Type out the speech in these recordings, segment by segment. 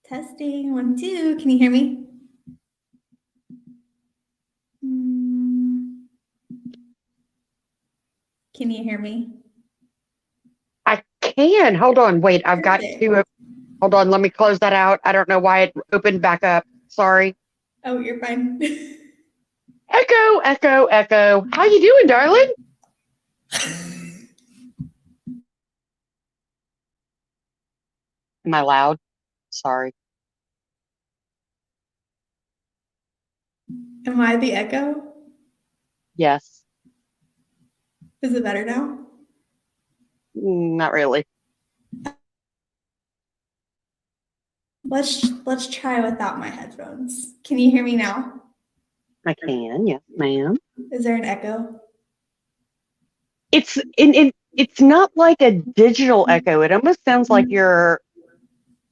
Testing, 1, 2. Can you hear me? Can you hear me? I can. Hold on. Wait, I've got Perfect. to. Hold on. Let me close that out. I don't know why it opened back up. Sorry. Oh, you're fine. Echo, echo, echo. How you doing, darling? Am I loud? Sorry. Am I the echo? Yes. Is it better now? Not really. Let's try without my headphones. Can you hear me now? I can. Yes, ma'am. Is there an echo? It's not like a digital echo. It almost sounds like you're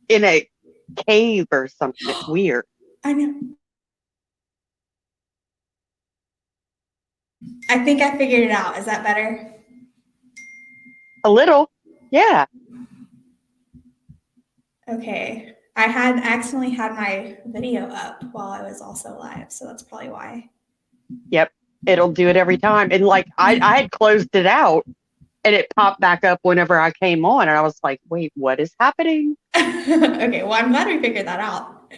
in a cave or something. It's weird. I know. I think I figured it out. Is that better? A little. Yeah. Okay. I had accidentally had my video up while I was also live, so that's probably why. Yep. It'll do it every time. And like I had closed it out and it popped back up whenever I came on, and I was like, wait, what is happening? Okay, well, I'm glad we figured that out.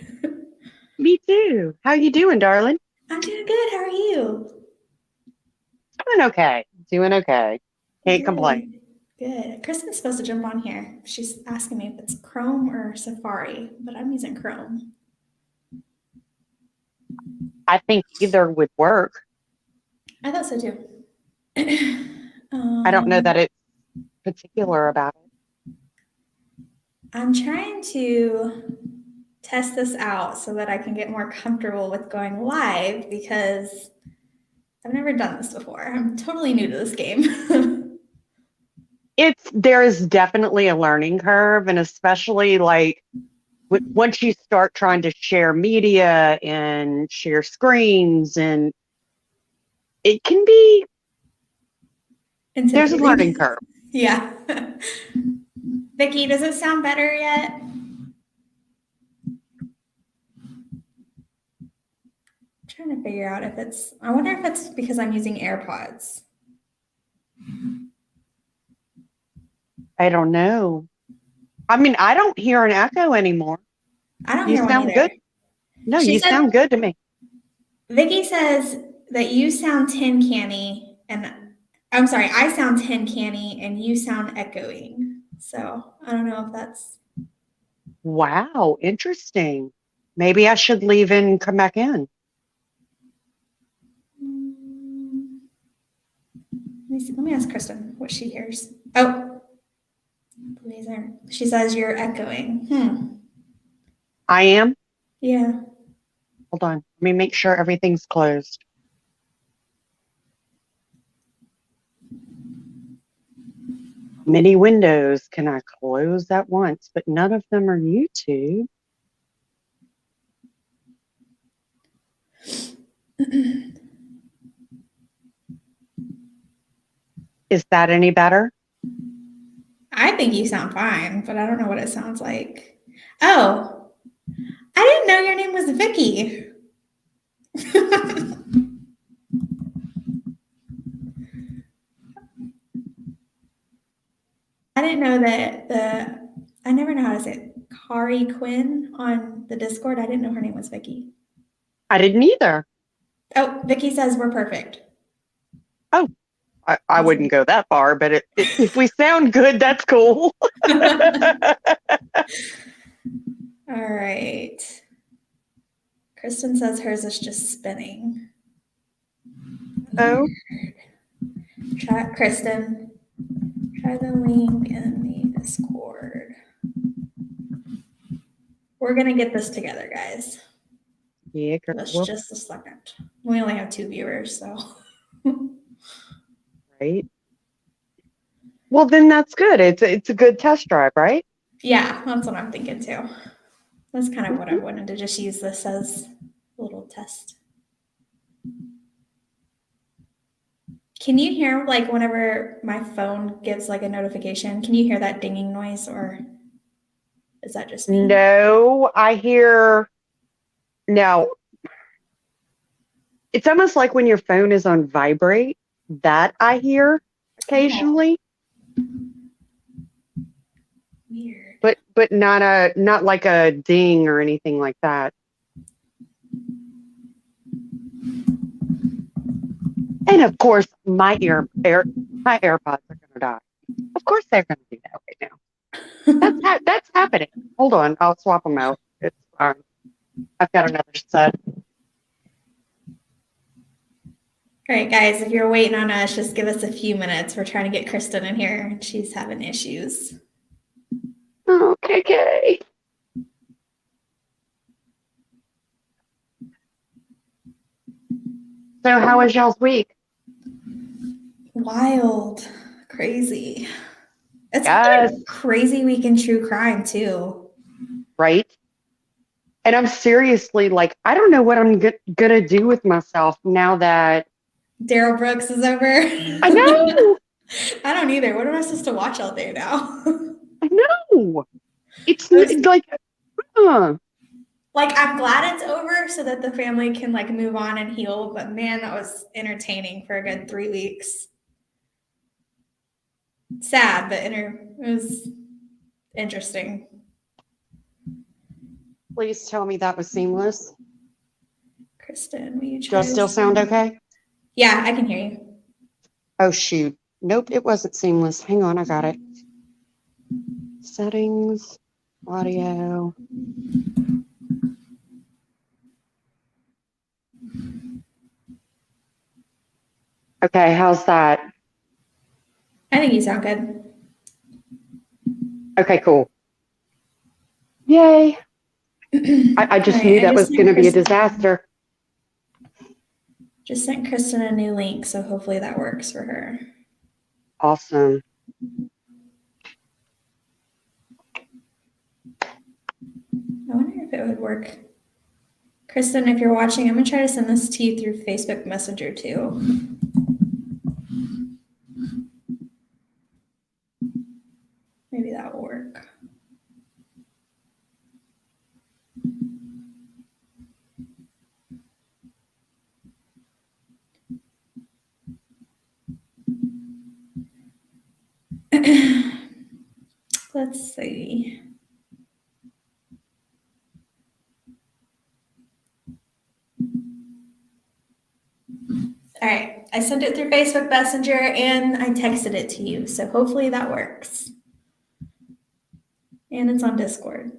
Me too. How you doing, darling? I'm doing good. How are you? Doing okay. Doing okay. Can't complain. Good. Good. Kristin's supposed to jump on here. She's asking me if it's Chrome or Safari, but I'm using Chrome. I think either would work. I thought so too. I don't know that it's particular about it. I'm trying to test this out so that I can get more comfortable with going live because I've never done this before. I'm totally new to this game. There is definitely a learning curve, and especially like once you start trying to share media and share screens, and it can be there's a learning curve. Yeah. Vicki, does it sound better yet? Trying to figure out if it's, I wonder if it's because I'm using AirPods. I don't know. I mean, I don't hear an echo anymore. I don't You hear one sound either. good. No, She you said, sound good to me. Vicki says that you sound tin canny, and I'm sorry, I sound tin canny and you sound echoing. So I don't know if that's. Wow, interesting. Maybe I should leave and come back in. Let me ask Kristin what she hears. Oh, she says you're echoing. I am. Yeah. Hold on. Let me make sure everything's closed. Many windows can I close at once, but none of them are YouTube. Is that any better? I think you sound fine, but I don't know what it sounds like. Oh, I didn't know your name was Vicki. I didn't know that I never know how to say it. Kari Quinn on the Discord. I didn't know her name was Vicki. I didn't either. Oh, Vicki says we're perfect. Oh, I wouldn't go that far, but if we sound good, that's cool. All right. Kristin says hers is just spinning. Oh, Try Kristin. Try the link in the Discord. We're gonna get this together, guys. yeah, Just a second. We only have 2 viewers, so. Right. Well, then that's good. It's a good test drive, right? Yeah, that's what I'm thinking too. That's kind of what I wanted to just use this as a little test. Can you hear like whenever my phone gives like a notification? Can you hear that dinging noise or Is that just me? No, I hear now. It's almost like when your phone is on vibrate, that I hear Oh, occasionally, weird. but not like a ding or anything like that. And of course, my AirPods are gonna die. Of course, they're gonna do that right now. That's happening. Hold on, I'll swap them out. It's fine. I've got another set. All right, guys, if you're waiting on us, just give us a few minutes. We're trying to get Kristin in here. She's having issues. Okay. So, how was y'all's week? Wild, crazy. It's Yes, been a crazy week in true crime, too. right? And I'm seriously like, I don't know what I'm gonna do with myself now that Daryl Brooks is over. I know, I don't either. What am I supposed to watch all day now? I know. It's It was- like, uh, Like, I'm glad it's over so that the family can like move on and heal. But man, that was entertaining for a good 3 weeks. Sad, but it was interesting. please tell me that was seamless. Kristin, will you Do I try still this? sound okay? Yeah, I can hear you. Oh shoot. Nope, it wasn't seamless. Hang on, I got it. Settings, audio. Okay, how's that? I think you sound good. Okay, cool. Yay. I just All right, knew I that was just going sent to be a Kristin. disaster. Just sent Kristin a new link, so hopefully that works for her. Awesome. I wonder if it would work. Kristin, if you're watching, I'm gonna try to send this to you through Facebook Messenger too. Maybe that will work. Let's see. All right, I sent it through Facebook Messenger and I texted it to you, so hopefully that works. And it's on Discord.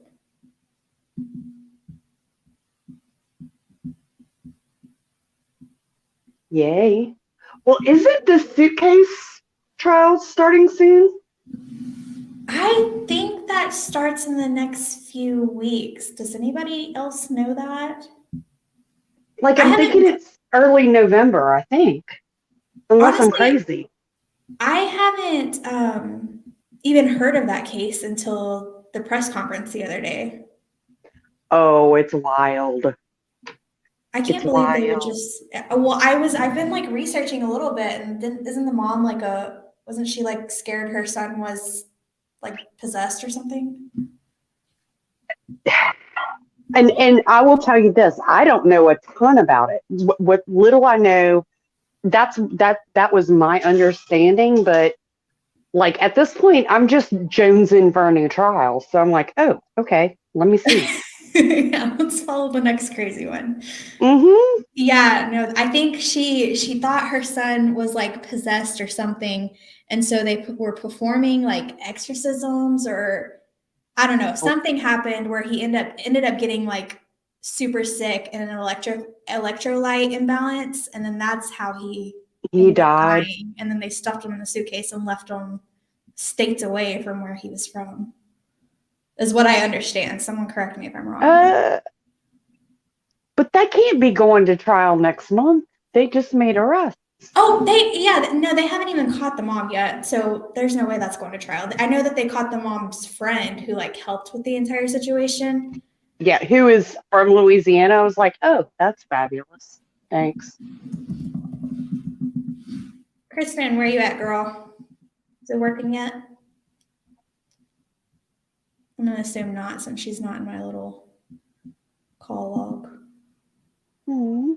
Yay. Well, isn't the suitcase trial starting soon? I think that starts in the next few weeks. Does anybody else know that? Like, I I'm thinking haven't, it's early November, I think. Unless I'm honestly, crazy. I haven't even heard of that case until the press conference the other day. Oh, it's wild. I can't It's believe they would wild. just. Well, I've been like researching a little bit, and isn't the mom like wasn't she like scared her son was like possessed or something? And I will tell you this, I don't know a ton about it. What little I know, that was my understanding, but like at this point, I'm just jonesing for a new trial. So I'm like, oh, okay, let me see. Yeah, let's follow the next crazy one. Mm-hmm. Yeah, no, I think she thought her son was like possessed or something, and so they were performing like exorcisms or I don't know, Oh, something happened where he ended up getting like super sick and an electrolyte imbalance, and then that's how he he ended up died. dying. And then they stuffed him in a suitcase and left him states away from where he was from. Is what I understand. Someone correct me if I'm wrong. Uh, but that can't be going to trial next month. They just made arrests. Oh, no, they haven't even caught the mom yet. So there's no way that's going to trial. I know that they caught the mom's friend who like helped with the entire situation. Yeah, who is from Louisiana? I was like, oh, that's fabulous. Thanks. Kristin, where you at, girl? Is it working yet? I'm going to assume not since she's not in my little call log. Hmm.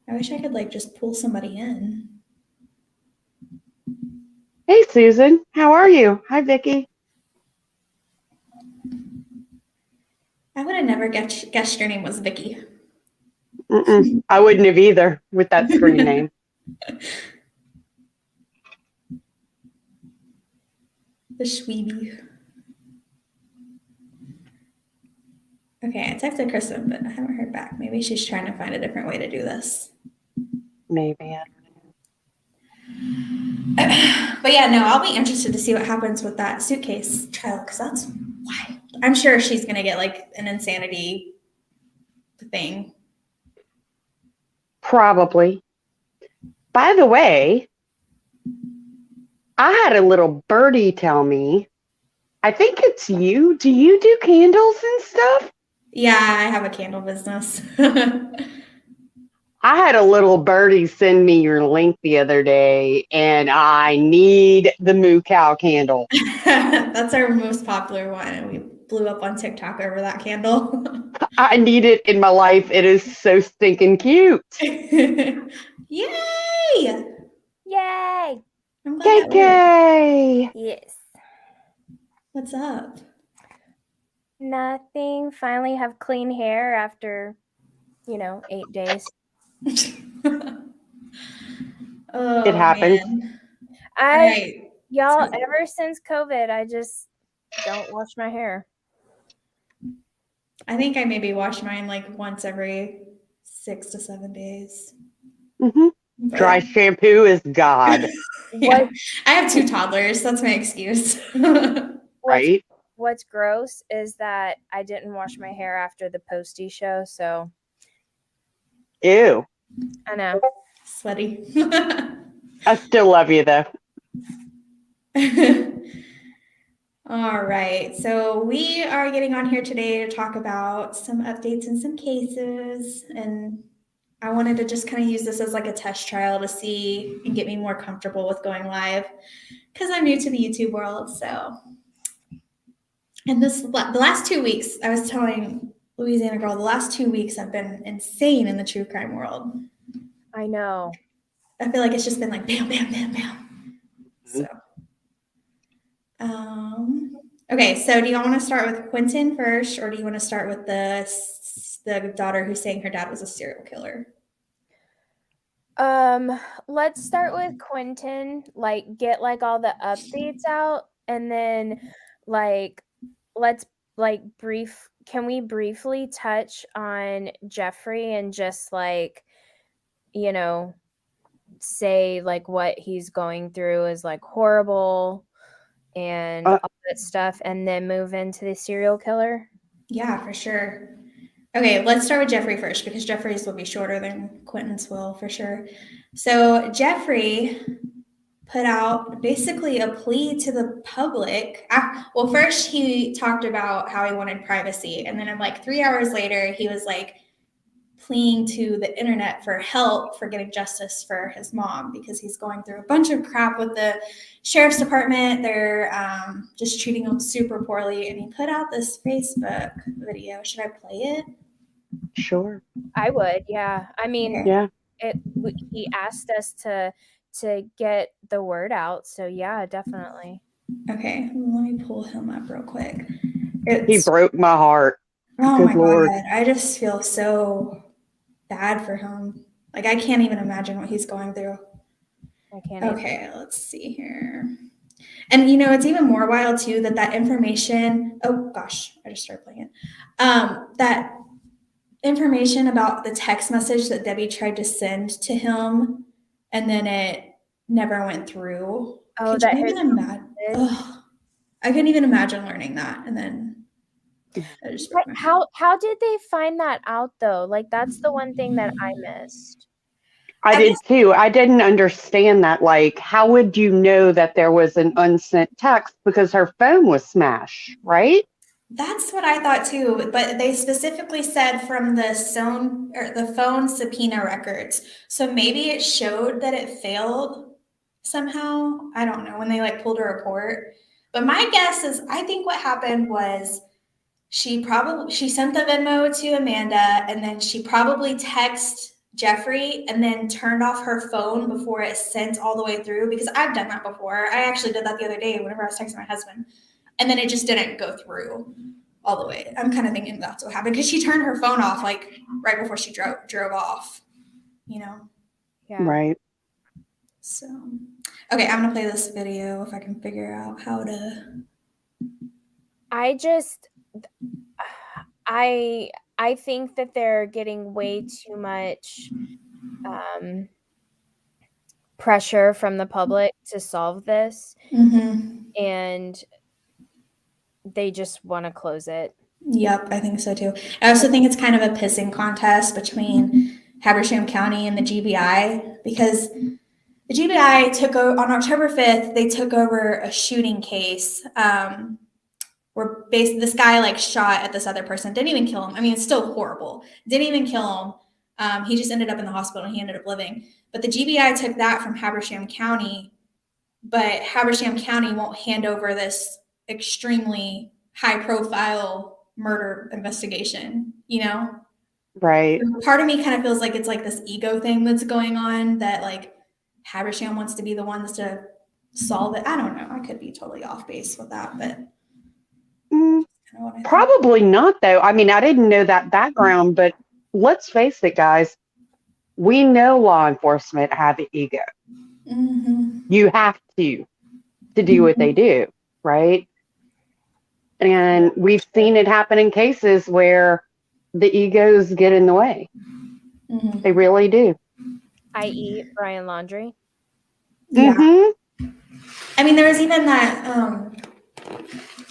I wish I could like just pull somebody in. Hey, Susan. How are you? Hi, Vicky. I would have never guessed your name was Vicky. I wouldn't have either with that screen name. The Schweeby. Okay, I texted Kristin, but I haven't heard back. Maybe she's trying to find a different way to do this. Maybe. But yeah, no, I'll be interested to see what happens with that suitcase trial because that's wild. I'm sure she's gonna get like an insanity thing. Probably. By the way, I had a little birdie tell me, I think it's you. Do you do candles and stuff? Yeah, I have a candle business. I had a little birdie send me your link the other day, and I need the moo cow candle. That's our most popular one, and we blew up on TikTok over that candle. I need it in my life. It is so stinking cute. Yay! Yay! I'm glad that worked. Yay! Yes. What's up? Nothing. Finally have clean hair after, 8 days. Oh, It happened. man. Y'all, ever since COVID, I just don't wash my hair. I think I maybe wash mine like once every 6 to 7 days. Mm-hmm. Dry shampoo is God. Yeah. I have 2 toddlers. That's my excuse. Right? What's gross is that I didn't wash my hair after the Posty show, so. Ew. I know. Sweaty. I still love you, though. All right. So we are getting on here today to talk about some updates and some cases. And I wanted to just kind of use this as like a test trial to see and get me more comfortable with going live because I'm new to the YouTube world. So, and the last 2 weeks, I was telling Louisiana Girl, the last 2 weeks have been insane in the true crime world. I know. I feel like it's just been like bam, bam, bam, bam. So, okay. So do you want to start with Quentin first, or do you want to start with the daughter who's saying her dad was a serial killer? Let's start with Quentin, like get like all the updates out, and then like let's like can we briefly touch on Jeffrey and just like, say like what he's going through is like horrible and all that stuff, and then move into the serial killer? Yeah, for sure. Okay, let's start with Jeffrey first because Jeffrey's will be shorter than Quentin's will for sure. So Jeffrey put out basically a plea to the public. Well, first he talked about how he wanted privacy, and then like 3 hours later, he was like pleading to the internet for help for getting justice for his mom because he's going through a bunch of crap with the sheriff's department. They're just treating him super poorly, and he put out this Facebook video. Should I play it? Sure. I would, yeah. I mean, yeah. He asked us to get the word out, so yeah, definitely. Okay, let me pull him up real quick. He broke my heart. Oh Good my Lord. God, I just feel so bad for him. Like I can't even imagine what he's going through. I can't. Okay, let's see here. And it's even more wild too that information. Oh gosh, I just started playing it. That information about the text message that Debbie tried to send to him, and then it never went through. Oh, Could you even imagine? I couldn't even imagine learning that, and then I just broke my heart. How did they find that out though? Like that's the one thing that I missed. I did too. I didn't understand that. Like, how would you know that there was an unsent text because her phone was smashed, right? That's what I thought too, but they specifically said from the phone subpoena records. So maybe it showed that it failed somehow. I don't know when they like pulled a report. But my guess is, I think what happened was she sent the Venmo to Amanda, and then she probably texted Jeffrey and then turned off her phone before it sent all the way through, because I've done that before. I actually did that the other day whenever I was texting my husband, and then it just didn't go through all the way. I'm kind of thinking that's what happened, because she turned her phone off like right before she drove off, you know? Yeah. Right. So, okay, I'm gonna play this video if I can figure out how to. I think that they're getting way too much pressure from the public to solve this, and they just want to close it. Yep, I think so too. I also think it's kind of a pissing contest between Habersham County and the GBI, because the GBI took over on October 5th. They took over a shooting case where this guy like shot at this other person, didn't even kill him. I mean, it's still horrible. Didn't even kill him. He just ended up in the hospital and he ended up living. But the GBI took that from Habersham County, but Habersham County won't hand over this extremely high profile murder investigation, you know? Right. Part of me kind of feels like it's like this ego thing that's going on, that like Habersham wants to be the ones to solve it. I don't know. I could be totally off base with that, but probably not, though. I mean, I didn't know that background, but let's face it, guys. We know law enforcement have ego. You have to do what they do, right? And we've seen it happen in cases where the egos get in the way. They really do. i.e. Brian Laundrie. Yeah. I mean, there was even that,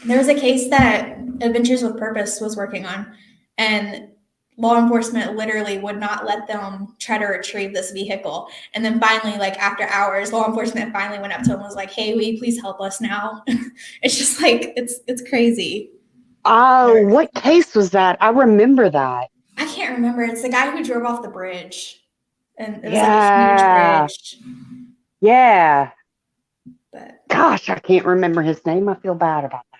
there was a case that Adventures with Purpose was working on, and law enforcement literally would not let them try to retrieve this vehicle. And then finally, like after hours, law enforcement finally went up to him and was like, "Hey, will you please help us now?" It's just like, it's crazy. Oh, what case was that? I remember that. I can't remember. It's the guy who drove off the bridge. And it was like Yeah. a huge bridge. Yeah. But gosh, I can't remember his name. I feel bad about that.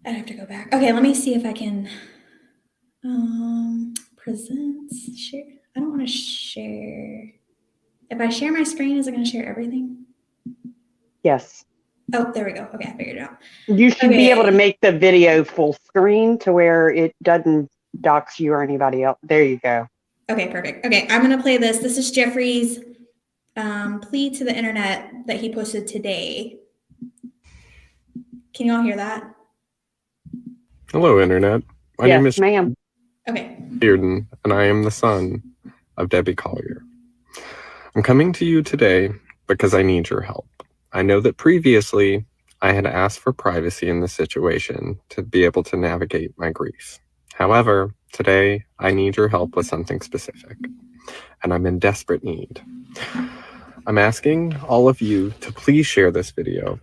I'd have to go back. Okay, let me see if I can presents, share. I don't want to share. If I share my screen, is it going to share everything? Yes. Oh, there we go. Okay, I figured it out. You should be able to make the video full screen to where it doesn't dox you or anybody else. There you go. Okay, perfect. Okay, I'm going to play this. This is Jeffrey's plea to the internet that he posted today. Can you all hear that? Hello, Internet. My yes, name is ma'am. Okay. Bearden, and I am the son of Debbie Collier. I'm coming to you today because I need your help. I know that previously I had asked for privacy in the situation to be able to navigate my grief. However, today I need your help with something specific, and I'm in desperate need. I'm asking all of you to please share this video,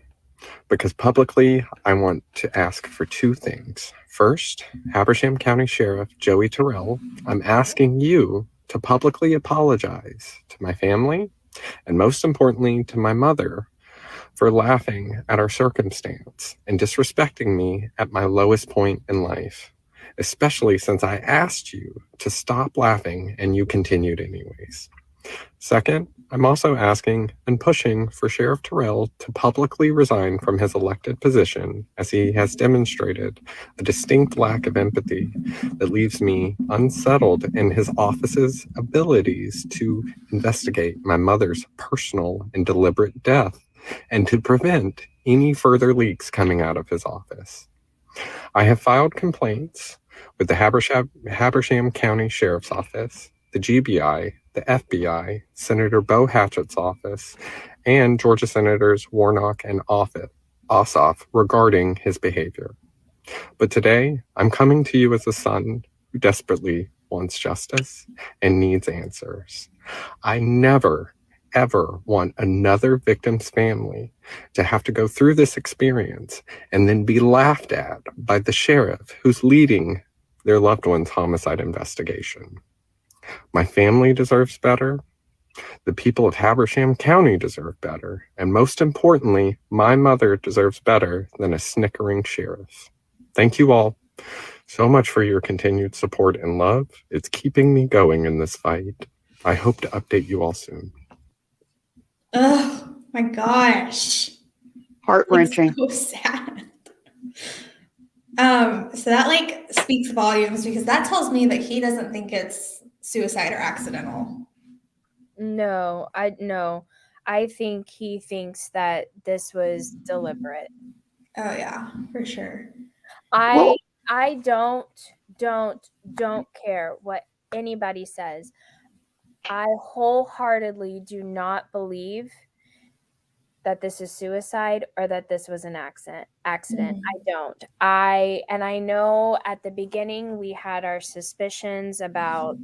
because publicly I want to ask for two things. First, Habersham County Sheriff Joey Terrell, I'm asking you to publicly apologize to my family, and most importantly to my mother, for laughing at our circumstance and disrespecting me at my lowest point in life, especially since I asked you to stop laughing and you continued anyways. Second, I'm also asking and pushing for Sheriff Terrell to publicly resign from his elected position, as he has demonstrated a distinct lack of empathy that leaves me unsettled in his office's abilities to investigate my mother's personal and deliberate death and to prevent any further leaks coming out of his office. I have filed complaints with the Habersham County Sheriff's Office, the GBI, the FBI, Senator Bo Hatchett's office, and Georgia Senators Warnock and Ossoff regarding his behavior. But today, I'm coming to you as a son who desperately wants justice and needs answers. I never, ever want another victim's family to have to go through this experience and then be laughed at by the sheriff who's leading their loved one's homicide investigation. My family deserves better, The people of Habersham County deserve better, and most importantly, my mother deserves better than a snickering sheriff. Thank you all so much for your continued support and love. It's keeping me going in this fight. I hope to update you all soon. Oh my gosh. Heart-wrenching. It's so sad. So that like speaks volumes because that tells me that he doesn't think it's suicide or accidental. No, I think he thinks that this was deliberate. Oh yeah, for sure. I don't care what anybody says. I wholeheartedly do not believe that this is suicide or that this was an accident. I don't. I know at the beginning we had our suspicions about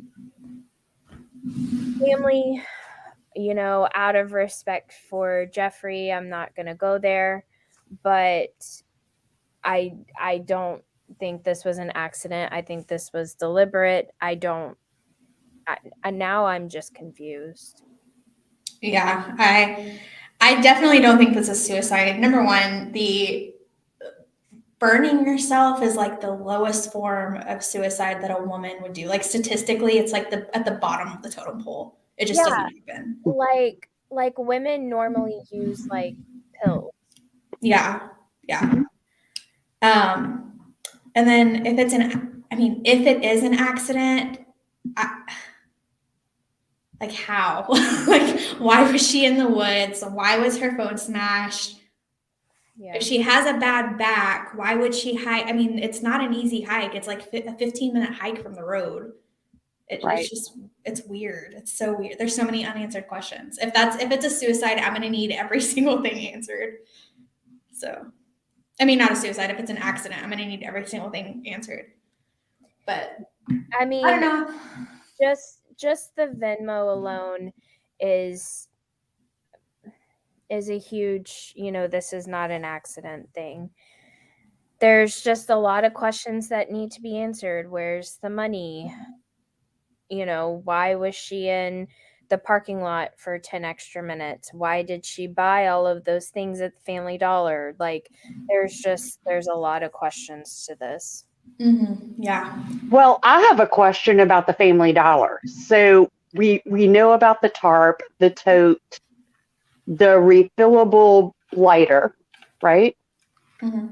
family, out of respect for Jeffrey, I'm not going to go there, but I don't think this was an accident. I think this was deliberate. Now I'm just confused. Yeah, I definitely don't think this is suicide. Number one, the burning yourself is like the lowest form of suicide that a woman would do. Like statistically, it's like at the bottom of the totem pole. It just doesn't happen. Like women normally use like pills. Yeah. And then if it is an accident, like how? Like why was she in the woods? Why was her phone smashed? Yeah. If she has a bad back, why would she hike? I mean, it's not an easy hike. It's like a 15-minute hike from the road. Right. It's weird. It's so weird. There's so many unanswered questions. If it's a suicide, I'm going to need every single thing answered. So, I mean, not a suicide. If it's an accident, I'm going to need every single thing answered. But I mean, I don't know. Just the Venmo alone is a huge, this is not an accident thing. There's just a lot of questions that need to be answered. Where's the money? Why was she in the parking lot for 10 extra minutes? Why did she buy all of those things at the Family Dollar? Like, there's a lot of questions to this. Mm-hmm. Yeah. Well, I have a question about the Family Dollar. So we know about the tarp, the tote, the refillable lighter, right? Mm-hmm.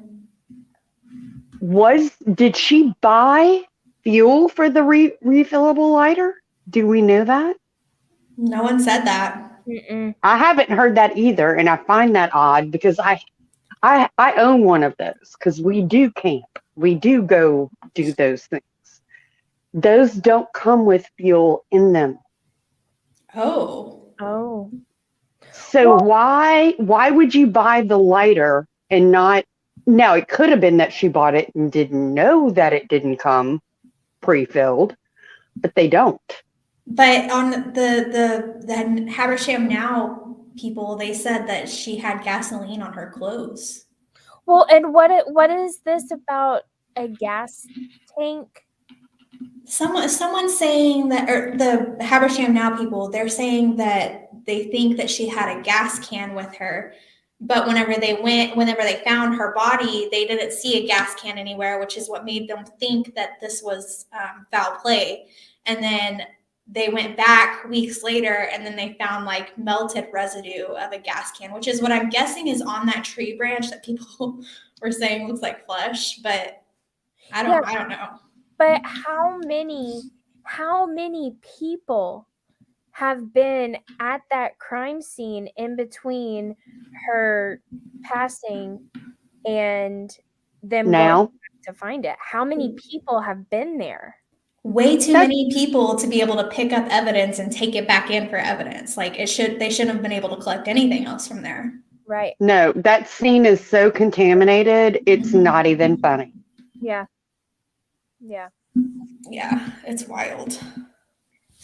Did she buy fuel for the refillable lighter? Do we know that? No one said that. Mm-mm. I haven't heard that either, and I find that odd because I own one of those because we do camp. We do go do those things. Those don't come with fuel in them. Oh. So why would you buy the lighter and not? Now it could have been that she bought it and didn't know that it didn't come pre-filled, but they don't. But on the Habersham Now people, they said that she had gasoline on her clothes. Well, and what is this about a gas tank? Someone's saying that, or the Habersham Now people, they're saying that they think that she had a gas can with her, but whenever they found her body, they didn't see a gas can anywhere, which is what made them think that this was foul play. And then they went back weeks later, and then they found like melted residue of a gas can, which is what I'm guessing is on that tree branch that people were saying looks like flesh, but I don't know. But how many people have been at that crime scene in between her passing and them going to find it? How many people have been there? Way too many people to be able to pick up evidence and take it back in for evidence. Like they shouldn't have been able to collect anything else from there. Right. No, that scene is so contaminated, it's not even funny. Yeah, it's wild.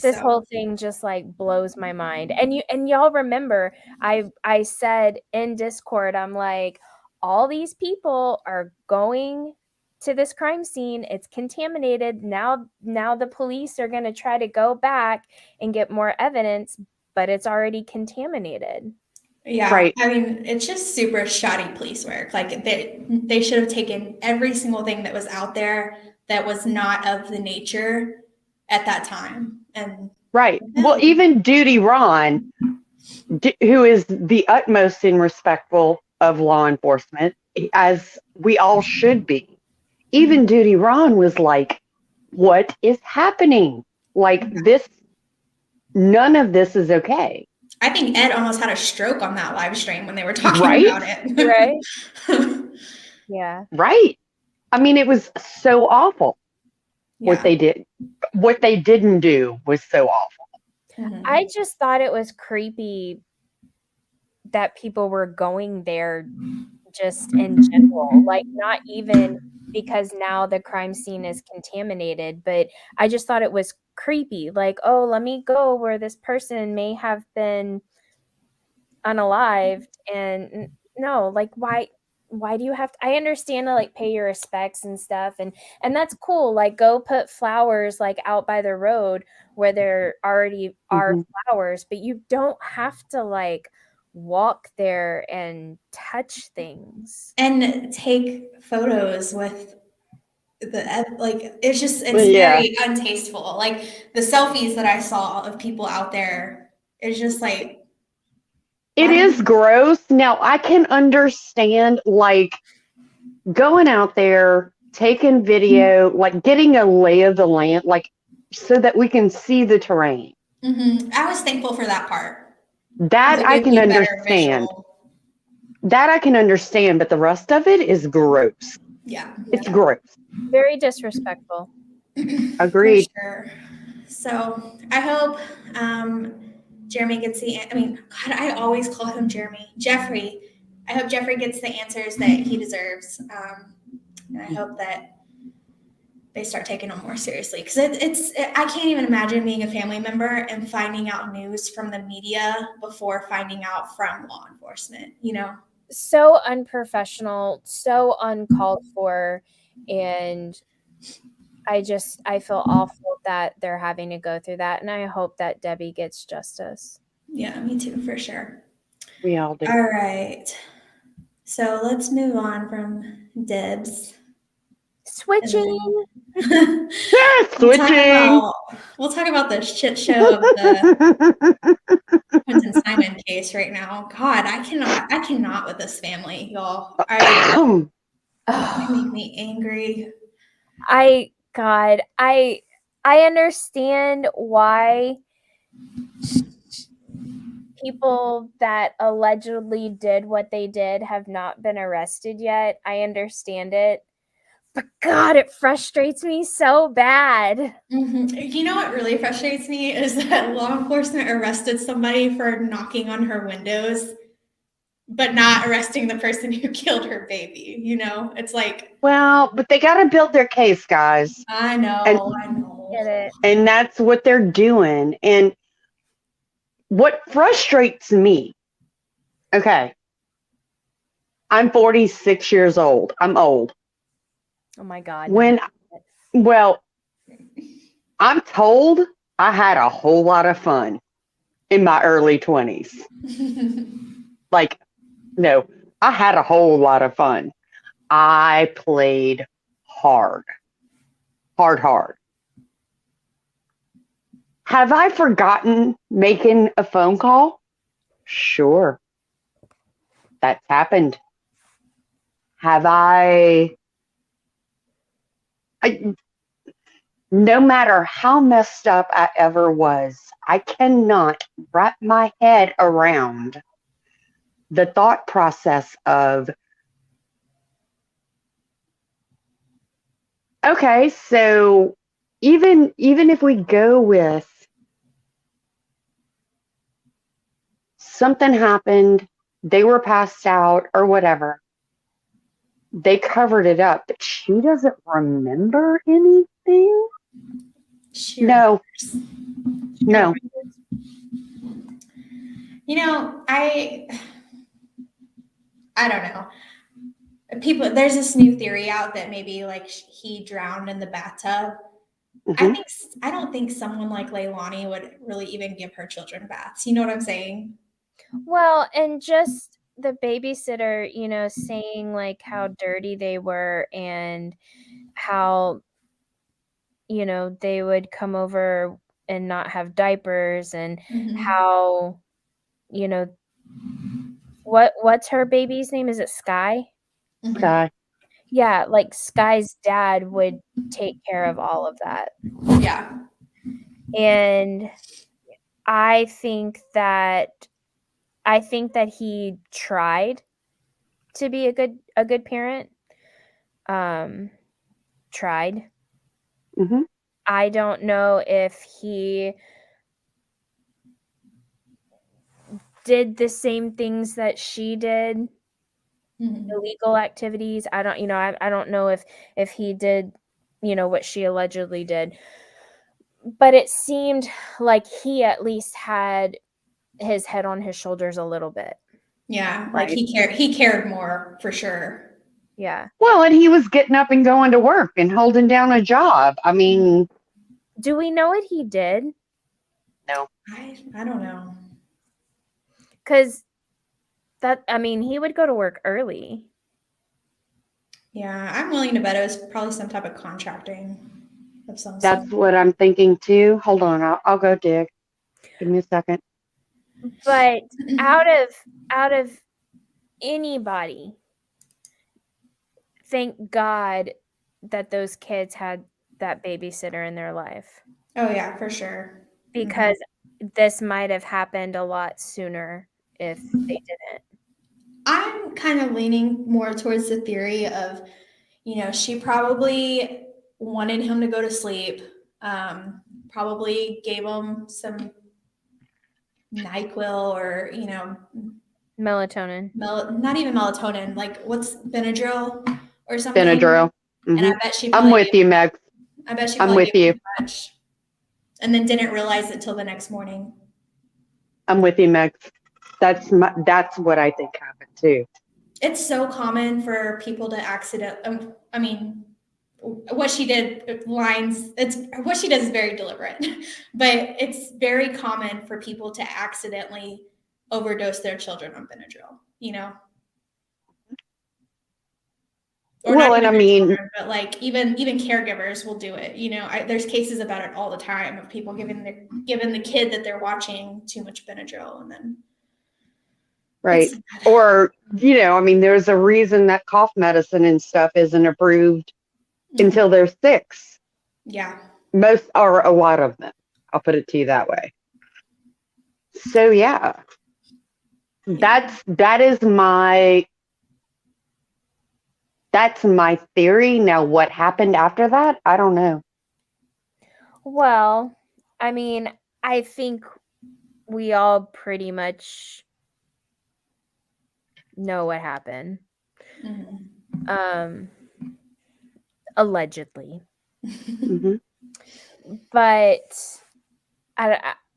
This whole thing just like blows my mind. And y'all remember I said in Discord, I'm like, all these people are going to this crime scene. It's contaminated. Now the police are going to try to go back and get more evidence, but it's already contaminated. Yeah, Right. I mean, it's just super shoddy police work. Like they should have taken every single thing that was out there that was not of the nature at that time. And Right. Well, even Duty Ron, who is the utmost in respectful of law enforcement, as we all should be, even Duty Ron was like, what is happening? Like this, none of this is okay. I think Ed almost had a stroke on that live stream when they were talking Right? about it. Right? Yeah. Right. I mean, it was so awful what Yeah. they did. What they didn't do was so awful. Mhm. I just thought it was creepy that people were going there just in general, like not even because now the crime scene is contaminated, but I just thought it was creepy. Like, oh, let me go where this person may have been unalived. And no, like, why do you have to? I understand to like pay your respects and stuff, and that's cool. Like, go put flowers like out by the road where there already are flowers, but you don't have to like walk there and touch things. And take photos with like it's Yeah. very untasteful. Like the selfies that I saw of people out there, it's just like It is gross. Now, I can understand, like, going out there, taking video, like, getting a lay of the land, like, so that we can see the terrain. I was thankful for that part. That It I gave can me a better understand. visual. That I can understand, but the rest of it is gross. Yeah. It's gross. Very disrespectful. Agreed. For sure. So I hope Jeremy gets I mean, God, I always call him Jeremy. Jeffrey. I hope Jeffrey gets the answers that he deserves. And I hope that they start taking them more seriously. Because I can't even imagine being a family member and finding out news from the media before finding out from law enforcement, you know? So unprofessional, so uncalled for, and I feel awful that they're having to go through that, and I hope that Debbie gets justice. Yeah, me too, for sure. We all do. All right. So let's move on from Debs. Switching. Switching. We'll talk about the shit show of the Quentin Simon case right now. God, I cannot with this family, y'all. They make me angry. I understand why people that allegedly did what they did have not been arrested yet. I understand it. But God, it frustrates me so bad. You know what really frustrates me is that law enforcement arrested somebody for knocking on her windows, but not arresting the person who killed her baby. You know, it's like, well, but they got to build their case, guys. I know. Get it. And that's what they're doing. And what frustrates me, okay, I'm 46 years old. I'm old. Oh my God. Well, I'm told I had a whole lot of fun in my early 20s. Like, no, I had a whole lot of fun. I played hard. Hard. Have I forgotten making a phone call? Sure. That's happened. Have I no matter how messed up I ever was, I cannot wrap my head around the thought process of, okay, so even if we go with something happened, they were passed out or whatever, they covered it up, but she doesn't remember anything? No. You know, I don't know. There's this new theory out that maybe like he drowned in the bathtub Mhm. I don't think someone like Leilani would really even give her children baths. You know what I'm saying? Well, and just the babysitter, saying like how dirty they were and how, they would come over and not have diapers and Mhm. how, you know, what's her baby's name? Is it Sky? Mhm. Sky. Yeah, like Sky's dad would take care of all of that. Yeah. And I think that he tried to be a good parent. Tried. Hmm. I don't know if he did the same things that she did, Mhm. illegal activities. I don't, I don't know if he did, what she allegedly did. But it seemed like he at least had his head on his shoulders a little bit. Yeah, like Right. he cared more for sure. Yeah. Well, and he was getting up and going to work and holding down a job. I mean, Do we know what he did? no. I don't know. Because he would go to work early. Yeah, I'm willing to bet it was probably some type of contracting of some sort. That's what I'm thinking too. Hold on, I'll go dig. Give me a second. But out of anybody, thank God that those kids had that babysitter in their life, Oh yeah, for sure. because this might have happened a lot sooner if they didn't. I'm kind of leaning more towards the theory of, she probably wanted him to go to sleep, probably gave him some NyQuil or, Melatonin. not even melatonin, like what's Benadryl or something. Benadryl. And Hmm. I bet she I'm probably with you, Meg. I'm with gave you. too much and then didn't realize it till the next morning. I'm with you, Meg. That's what I think happened too. It's so common for people to accident. What she did lines. It's what she does is very deliberate, but it's very common for people to accidentally overdose their children on Benadryl. Or not Well, and I even their mean, children, but like even caregivers will do it. There's cases about it all the time of people giving the kid that they're watching too much Benadryl, and then right. it's Or, I mean, there's a reason that cough medicine and stuff isn't approved until they're 6. yeah. Most, or a lot of them. I'll put it to you that way. So yeah, that's my theory. Now, what happened after that? I don't know. Well, I think we all pretty much know what happened. Mhm. Allegedly. Hmm. But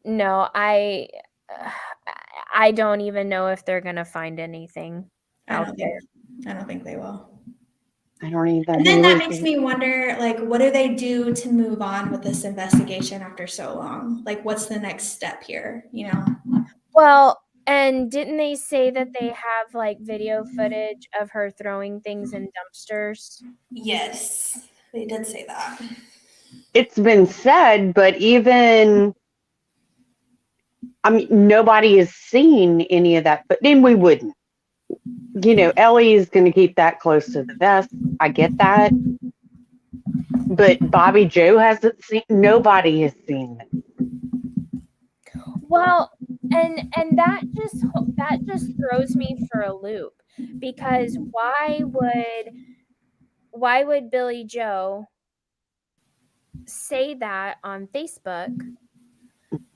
no, I don't even know if they're gonna find anything out there. I don't think they will. I don't even. And then that makes me wonder, like, what do they do to move on with this investigation after so long? Like, what's the next step here? Well, and didn't they say that they have like video footage of her throwing things in dumpsters? Yes, they did say that. It's been said, but even, I mean, nobody has seen any of that. But then we wouldn't. Ellie is going to keep that close to the vest. I get that. But Bobby Joe hasn't seen. Nobody has seen it. Well, and that just throws me for a loop, because why would Billy Joe say that on Facebook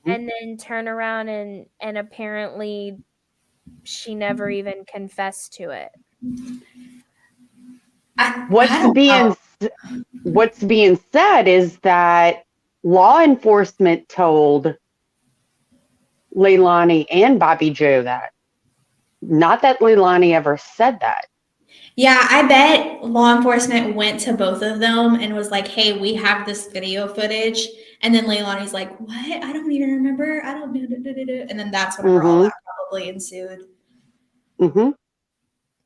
and then turn around and apparently she never even confessed to it? What's being said is that law enforcement told Leilani and Bobby Joe that. Not that Leilani ever said that. Yeah, I bet law enforcement went to both of them and was like, "Hey, we have this video footage." And then Leilani's like, "What? I don't even remember. I don't know." And then that's whenever all Mm-hmm. that probably ensued. Mm-hmm.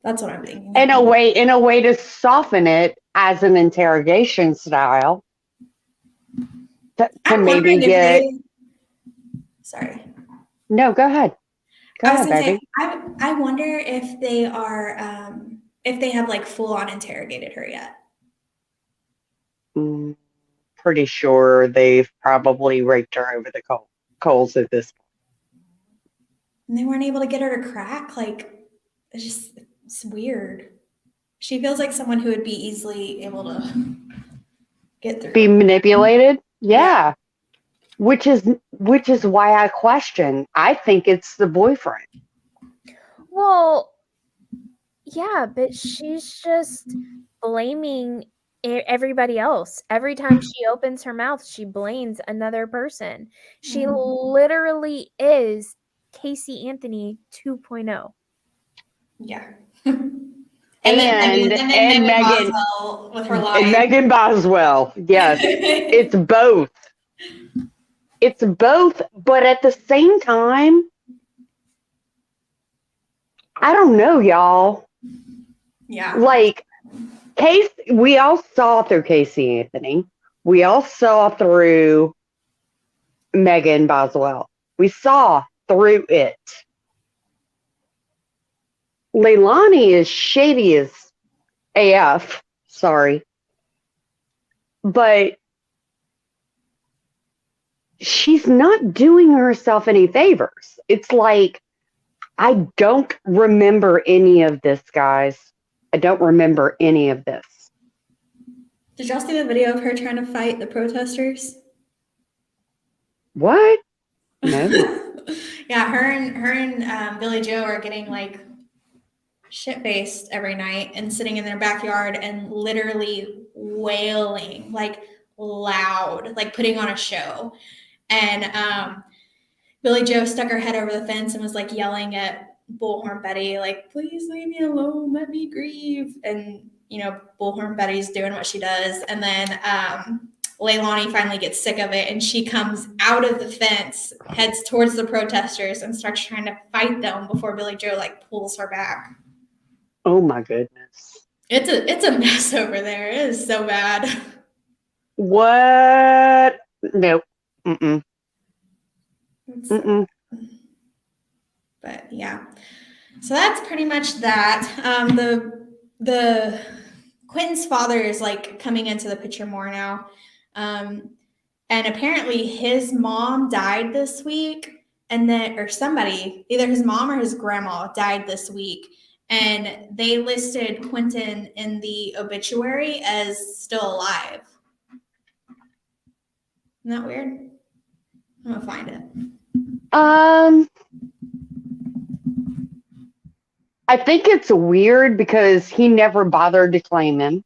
That's what I'm thinking In happened. a way to soften it as an interrogation style to I'm maybe wondering if get. they. Sorry, No, go I was ahead, gonna say baby. I wonder if they are if they have like full on interrogated her yet. Mm, pretty sure they've probably raked her over the coals at this. And they weren't able to get her to crack. Like it's weird. She feels like someone who would be easily able to get Be through. manipulated. Yeah. Yeah, which is why I question. I think it's the boyfriend. Well, yeah, but she's just blaming everybody else. Every time she opens her mouth, she blames another person. She literally is Casey Anthony 2.0. Yeah. And And then Megan Megan Boswell with her and lying. Megan Boswell. Yes, it's both. It's both, but at the same time, I don't know, y'all. Yeah. Like we all saw through Casey Anthony. We all saw through Megan Boswell. We saw through it. Leilani is shady as AF. Sorry. But she's not doing herself any favors. It's like, I don't remember any of this, guys. I don't remember any of this. Did y'all see the video of her trying to fight the protesters? What? No. Yeah, her and Billy Joe are getting like shit faced every night and sitting in their backyard and literally wailing like loud, like putting on a show. And Billy Joe stuck her head over the fence and was like yelling at Bullhorn Betty, like, "Please leave me alone, let me grieve." And Bullhorn Betty's doing what she does. And then Leilani finally gets sick of it and she comes out of the fence, heads towards the protesters, and starts trying to fight them before Billy Joe like pulls her back. Oh my goodness. It's a mess over there. It is so bad. What? Nope. Mm-mm. Mm-mm. But yeah, so that's pretty much that. The Quentin's father is like coming into the picture more now, and apparently his mom died this week, and then or somebody, either his mom or his grandma, died this week, and they listed Quentin in the obituary as still alive. Isn't that weird? I'm gonna find it. I think it's weird because he never bothered to claim him.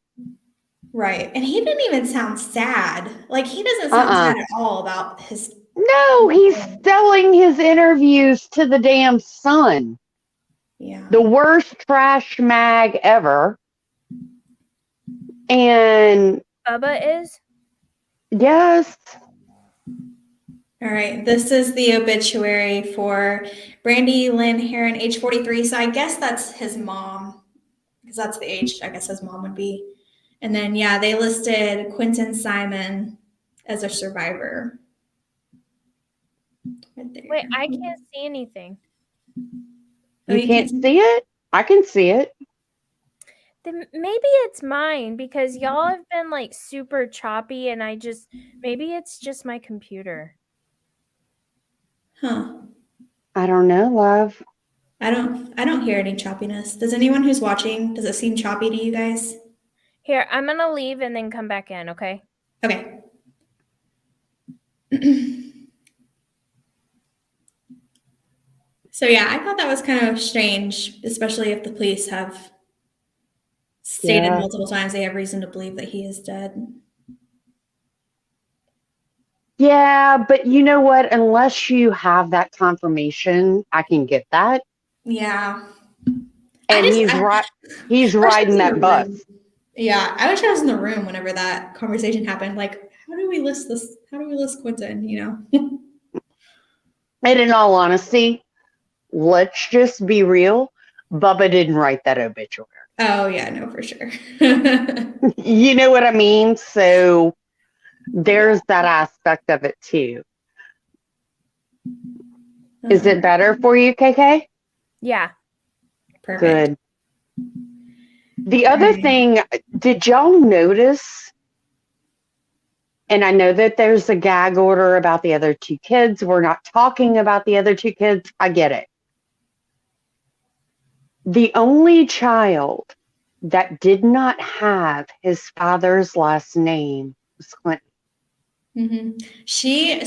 Right. And he didn't even sound sad. Like he doesn't sound sad at all about his. No, he's selling his interviews to the damn Sun. Yeah. The worst trash mag ever. And Bubba is? yes. All right. This is the obituary for Brandy Lynn Heron, age 43. So I guess that's his mom, because that's the age I guess his mom would be. And then, yeah, they listed Quentin Simon as a survivor. Right there. Wait, I can't see anything. Oh, You can't see it? I can see it. Then maybe it's mine because y'all have been like super choppy and maybe it's just my computer. Huh. I don't know, love. I don't hear any choppiness. Does anyone who's watching, does it seem choppy to you guys? Here, I'm gonna leave and then come back in, okay? Okay. So yeah, I thought that was kind of strange, especially if the police have stated multiple times they have reason to believe that he is dead. Yeah, but you know what? Unless you have that confirmation, I can get that. Yeah. And he's I wish I riding was in that the bus. room. Yeah, I wish I was in the room whenever that conversation happened. Like, how do we list this? How do we list Quentin? And in all honesty, let's just be real. Bubba didn't write that obituary. Oh yeah, no, for sure. You know what I mean? So there's that aspect of it too. Is it better for you, KK? Yeah. Perfect. Good. The other thing, did y'all notice? And I know that there's a gag order about the other two kids. We're not talking about the other two kids. I get it. The only child that did not have his father's last name was Clinton. She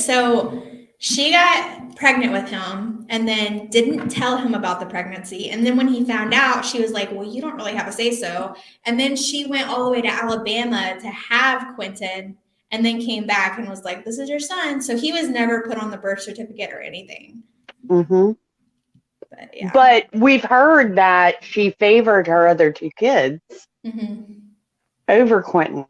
got pregnant with him and then didn't tell him about the pregnancy. And then when he found out, she was like, well, you don't really have a say so. And then she went all the way to Alabama to have Quentin and then came back and was like, this is your son. So he was never put on the birth certificate or anything. Mm-hmm. But yeah. But we've heard that she favored her other two kids over Quentin.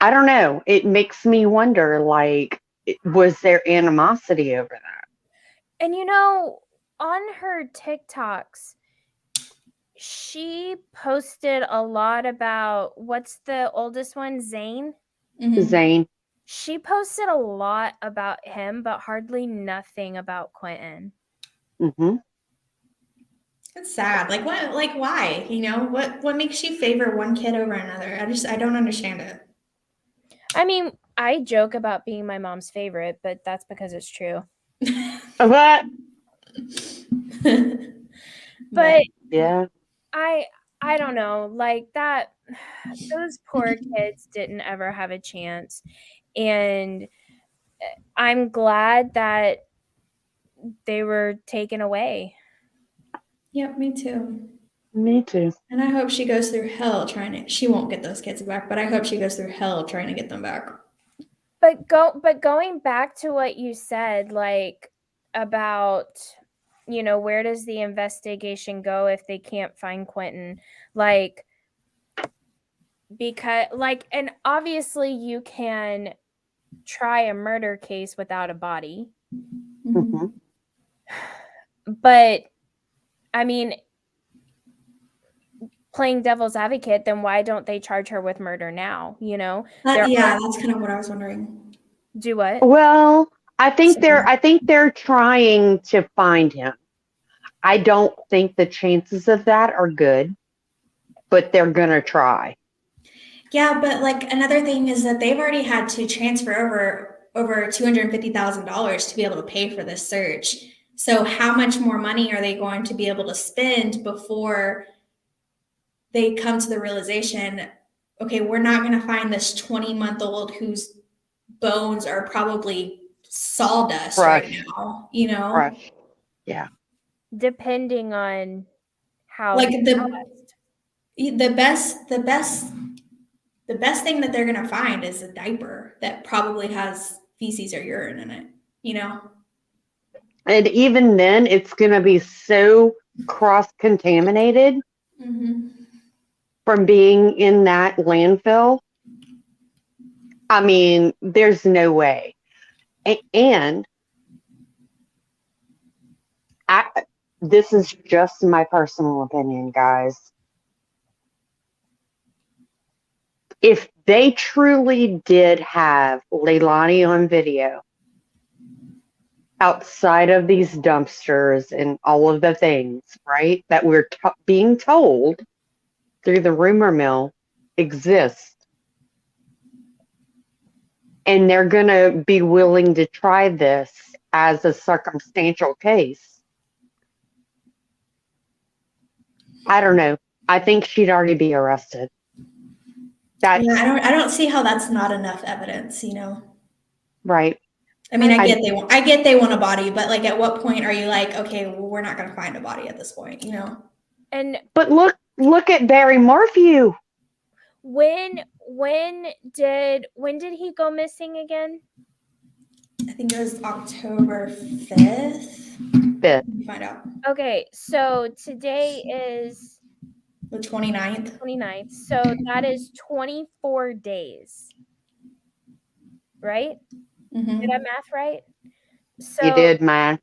I don't know. It makes me wonder, like, was there animosity over that? And on her TikToks, she posted a lot about, what's the oldest one, Zane? Zane. She posted a lot about him, but hardly nothing about Quentin. It's sad. Like what? Like why? What makes you favor one kid over another? I don't understand it. I mean, I joke about being my mom's favorite, but that's because it's true. What? But yeah, I don't know, like that. Those poor kids didn't ever have a chance, and I'm glad that they were taken away. Yep, me too. Me too. And I hope she goes through hell she won't get those kids back, but I hope she goes through hell trying to get them back. But going back to what you said, like about, where does the investigation go if they can't find Quentin? Like, because and obviously you can try a murder case without a body. But I mean, playing devil's advocate, then why don't they charge her with murder now? That's kind of what I was wondering. Do what? Well, I think they're trying to find him. I don't think the chances of that are good, but they're gonna try. Yeah, but like another thing is that they've already had to transfer over $250,000 to be able to pay for this search. So how much more money are they going to be able to spend before they come to the realization, okay, we're not going to find this 20-month-old whose bones are probably sawdust right now, Fresh. Yeah. Depending on how, like the best thing that they're going to find is a diaper that probably has feces or urine in it, And even then, it's going to be so cross-contaminated from being in that landfill. I mean, there's no way. And this is just my personal opinion, guys. If they truly did have Leilani on video outside of these dumpsters and all of the things, right, that we're being told through the rumor mill exist, and they're going to be willing to try this as a circumstantial case, I don't know. I think she'd already be arrested. I don't see how that's not enough evidence, Right. I mean, I get they want a body, but like, at what point are you like, okay, well, we're not going to find a body at this point, But look at Barry Morphew. When did he go missing again? I think it was October 5th. 5th. Let me find out. Okay, so today is The 29th. 29th. So that is 24 days. Right? Mm-hmm. Did I math right? So You did, man.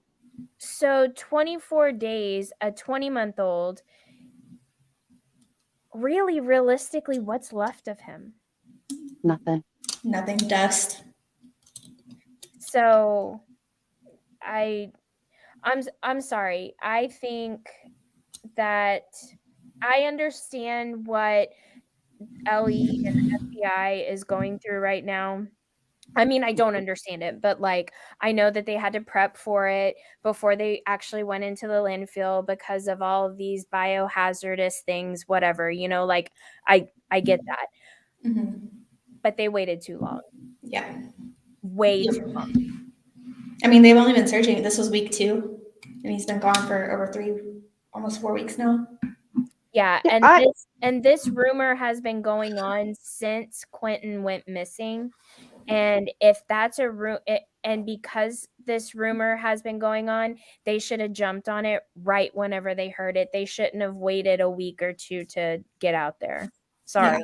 So 24 days, a 20-month-old. Really, realistically, what's left of him? Nothing. Nothing. Dust. So I'm sorry. I think that I understand what Ellie and the FBI is going through right now. I mean, I don't understand it, but like I know that they had to prep for it before they actually went into the landfill because of all of these biohazardous things, whatever, like I get that. Mm-hmm. But they waited too long. Yeah. Way Yep. too long. I mean, they've only been searching. This was week 2, and he's been gone for over 3, almost 4 weeks now. Yeah, Yeah, and this rumor has been going on since Quentin went missing. And if that's and because this rumor has been going on, they should have jumped on it right whenever they heard it. They shouldn't have waited a week or 2 to get out there. Sorry. Yeah.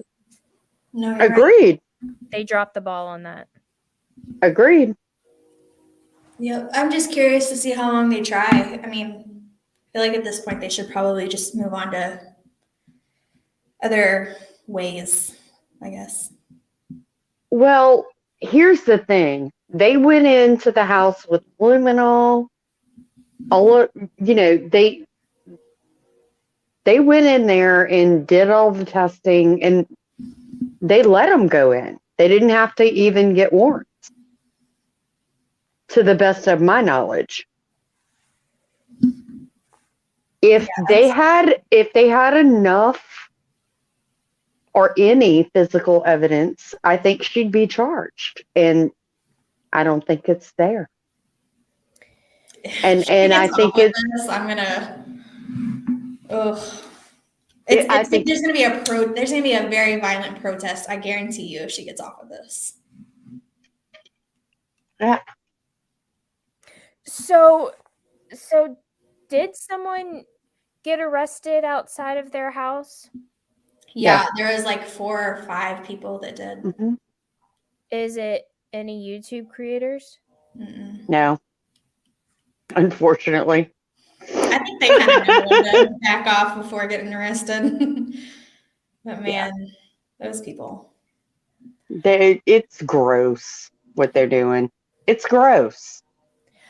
No, you're right. Agreed. They dropped the ball on that. Agreed. Yep. I'm just curious to see how long they try. I mean, I feel like at this point they should probably just move on to other ways, I guess. Well, here's the thing. They went into the house with luminol. They went in there and did all the testing, and they let them go in. They didn't have to even get warrants, to the best of my knowledge. If they had enough or any physical evidence, I think she'd be charged, and I don't think it's there. And I think I'm gonna. Ugh. I think there's gonna be a very violent protest. I guarantee you, if she gets off of this. Yeah. So did someone get arrested outside of their house? Yeah, there was like 4 or 5 people that did. Mm-hmm. Is it any YouTube creators? Mm-mm. No, unfortunately. I think they kind of know to back off before getting arrested. But man, those people. It's gross what they're doing. It's gross.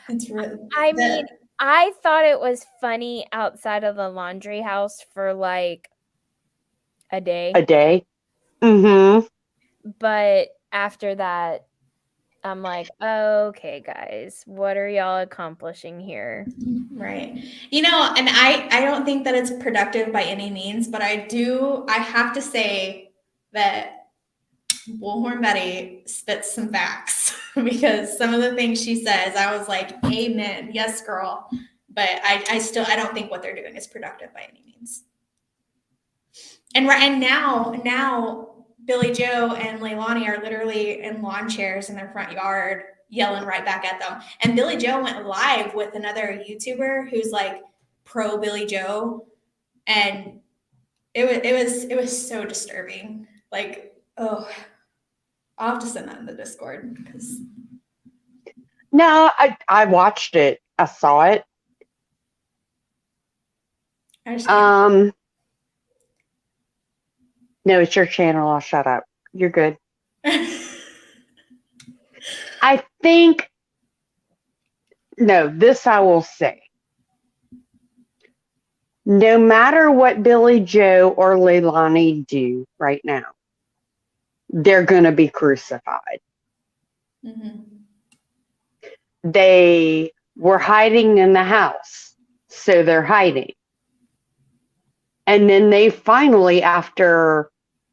It's really. I mean, I thought it was funny outside of the laundry house for like a day. A day. Mm-hmm. But after that, I'm like, okay, guys, what are y'all accomplishing here? Right. And I don't think that it's productive by any means, but I have to say that Bullhorn Betty spits some facts because some of the things she says, I was like, amen. Yes, girl. But I don't think what they're doing is productive by any means. And now Billy Joe and Leilani are literally in lawn chairs in their front yard yelling right back at them. And Billy Joe went live with another YouTuber who's like pro Billy Joe. And it was so disturbing. Like, oh, I'll have to send that in the Discord because No, I watched it. I saw it. I just can't. No, it's your channel. I'll shut up. You're good. I think, no, this I will say. No matter what Billy Joe or Leilani do right now, they're going to be crucified. Mm-hmm. They were hiding in the house, so they're hiding. And then they finally, after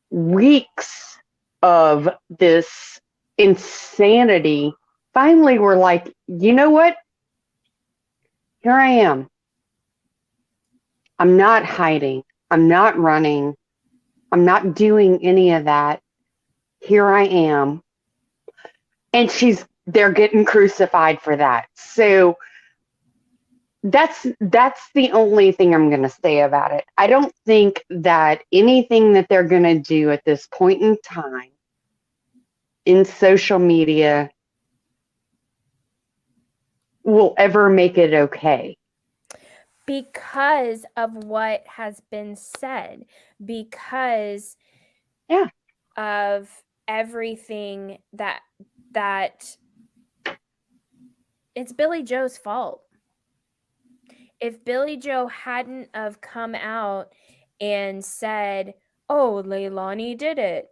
weeks of this insanity, finally were like, you know what? Here I am. I'm not hiding. I'm not running. I'm not doing any of that. Here I am. And she's they're getting crucified for that. So that's the only thing I'm going to say about it. I don't think that anything that they're going to do at this point in time in social media will ever make it okay. Because of what has been said, because of everything that it's Billy Joe's fault. If Billy Joe hadn't have come out and said, oh, Leilani did it,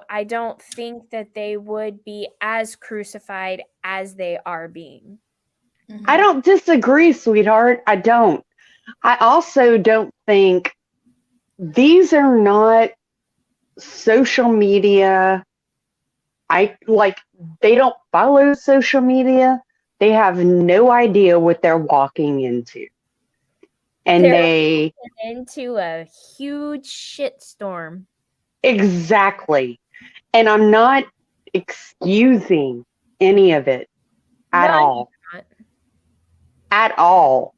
I don't think that they would be as crucified as they are being. I don't disagree, sweetheart. I don't. I also don't think these are not social media. They don't follow social media. They have no idea what they're walking into. And they're into a huge shitstorm. Exactly. And I'm not excusing any of it at all. At all.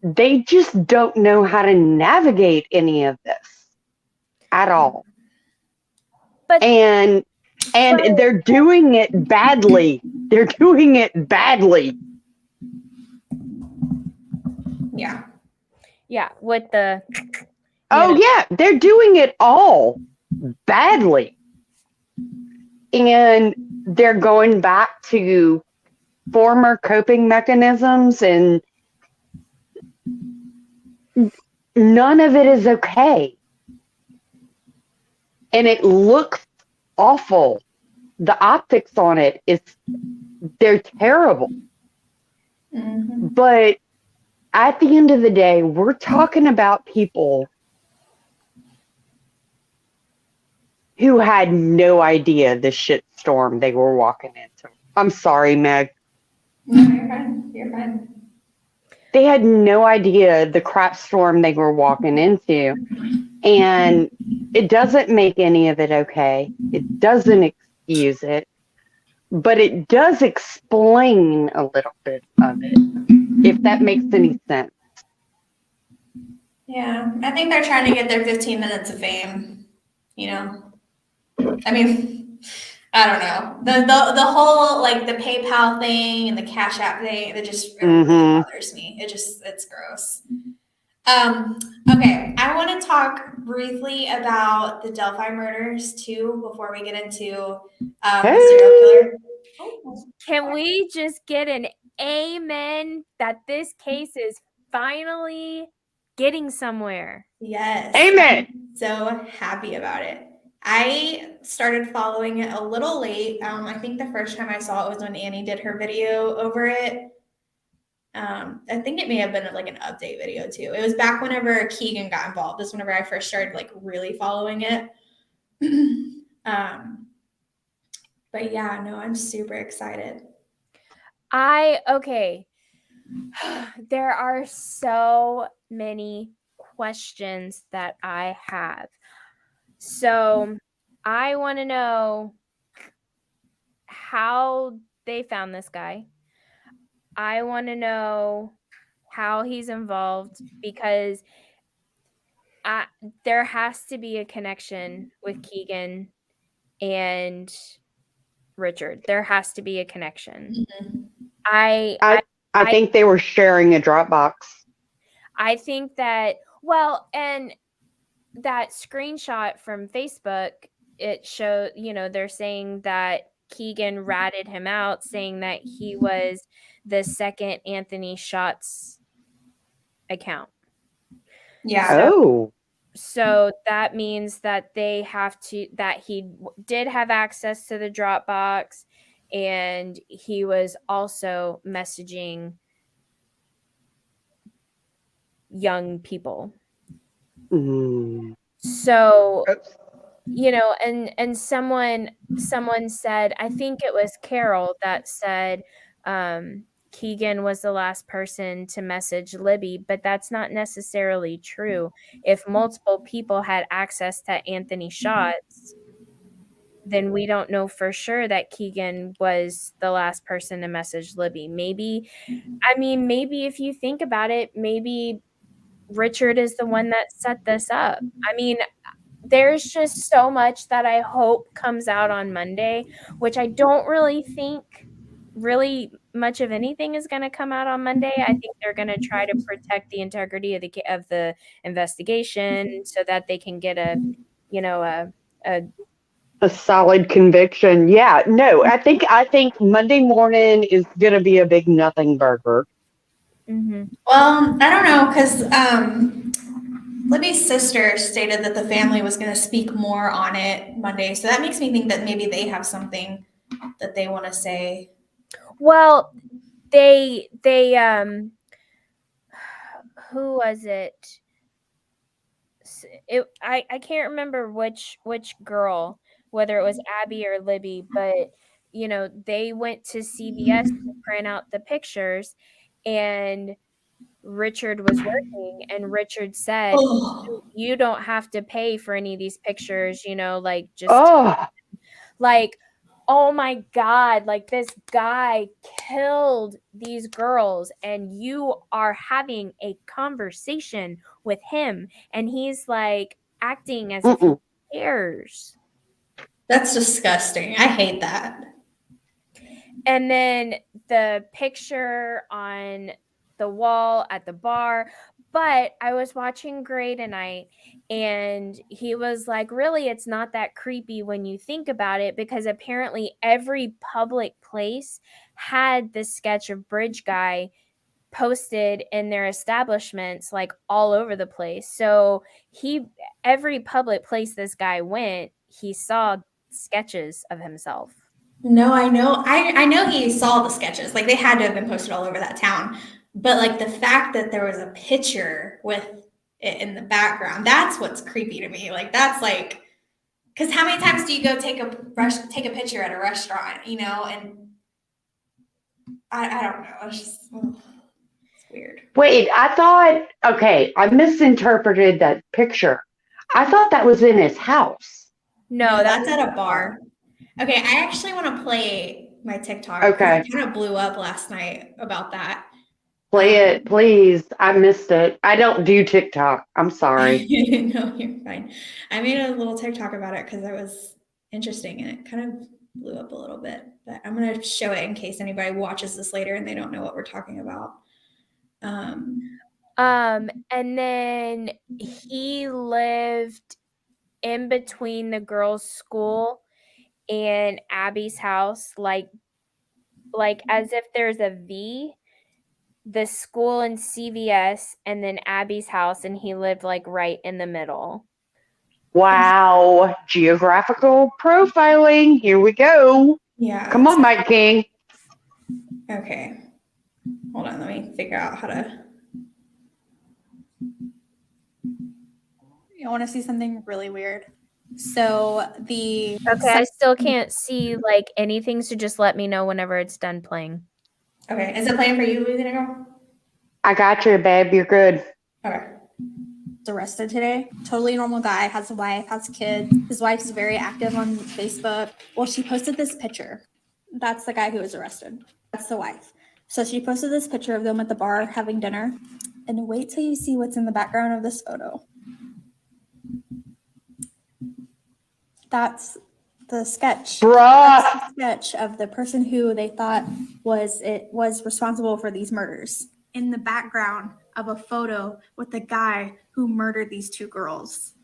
They just don't know how to navigate any of this at all. And they're doing it badly. They're doing it badly. Yeah. Yeah, with the they're doing it all badly. And they're going back to former coping mechanisms, and none of it is okay. And it looks awful. The optics on it they're terrible. Mm-hmm. But at the end of the day, we're talking about people who had no idea the shitstorm they were walking into. I'm sorry, Meg. No, you're fine. You're fine. They had no idea the crap storm they were walking into. And it doesn't make any of it okay. It doesn't excuse it. But it does explain a little bit of it, if that makes any sense. Yeah, I think they're trying to get their 15 minutes of fame, I mean, I don't know. The whole, like, the PayPal thing and the Cash App thing, it just really bothers me. It's gross. Okay, I want to talk briefly about the Delphi murders too before we get into the serial killer. Can we just get an amen that this case is finally getting somewhere? Yes. Amen. I'm so happy about it. I started following it a little late. I think the first time I saw it was when Annie did her video over it. I think it may have been like an update video too. It was back whenever Keegan got involved. This is whenever I first started like really following it. But yeah, no, I'm super excited. Okay. There are so many questions that I have. So I want to know how they found this guy. I want to know how he's involved, because there has to be a connection with Keegan and Richard. There has to be a connection. Mm-hmm. I think they were sharing a Dropbox. I think that, and that screenshot from Facebook, it showed, they're saying that Keegan ratted him out, saying that he was the second Anthony Shots account. Yeah. So that means that that he did have access to the Dropbox, and he was also messaging young people. So, and someone said, I think it was Carol that said, Keegan was the last person to message Libby, but that's not necessarily true. If multiple people had access to Anthony Shots, then we don't know for sure that Keegan was the last person to message Libby. Maybe if you think about it, maybe Richard is the one that set this up. I mean, there's just so much that I hope comes out on Monday, which I don't really think really much of anything is going to come out on Monday. I think they're going to try to protect the integrity of the investigation so that they can get a A solid conviction. Yeah, no, I think Monday morning is gonna be a big nothing burger. Mhm. Well, I don't know because Libby's sister stated that the family was going to speak more on it Monday, so that makes me think that maybe they have something that they want to say. Well, they who was it? I can't remember which girl, whether it was Abby or Libby, but they went to CVS to print out the pictures, and Richard was working, and Richard said, Oh, you don't have to pay for any of these pictures, like just Oh, like, oh my God, like this guy killed these girls and you are having a conversation with him and he's like acting as if he mm-mm. cares. that's disgusting. I hate that. And then the picture on the wall at the bar. But I was watching Grey tonight and he was like, really, it's not that creepy when you think about it, because apparently every public place had this sketch of Bridge Guy posted in their establishments, like all over the place. So every public place this guy went, he saw sketches of himself. No, I know. I know he saw the sketches. Like they had to have been posted all over that town. But like the fact that there was a picture with it in the background, that's what's creepy to me. Like that's like, because how many times do you go take a picture at a restaurant, and I don't know. It's just it's weird. Wait, I misinterpreted that picture. I thought that was in his house. No, That's at a bar. Okay, I actually want to play my TikTok. Okay. It kind of blew up last night about that. Play it, please. I missed it. I don't do TikTok. I'm sorry. No, you're fine. I made a little TikTok about it because it was interesting and it kind of blew up a little bit. But I'm going to show it in case anybody watches this later and they don't know what we're talking about. And then he lived in between the girls' school and Abby's house, like as if there's a V, the school and CVS, and then Abby's house, and he lived like right in the middle. Wow. Geographical profiling. Here we go. Yeah. Come on, Mike King. Okay. Hold on. Let me figure out how to. I want to see something really weird. So Okay, I still can't see like anything, so just let me know whenever it's done playing. Okay. Is it playing for you, Louisiana girl? I got you, babe. You're good. Okay. arrested today. Totally normal guy, has a wife, has kids. His wife's very active on Facebook. Well, she posted this picture. That's the guy who was arrested. That's the wife. So she posted this picture of them at the bar having dinner. And wait till you see what's in the background of this photo. That's the sketch. Bruh. That's the sketch of the person who they thought was responsible for these murders. In the background of a photo with the guy who murdered these two girls.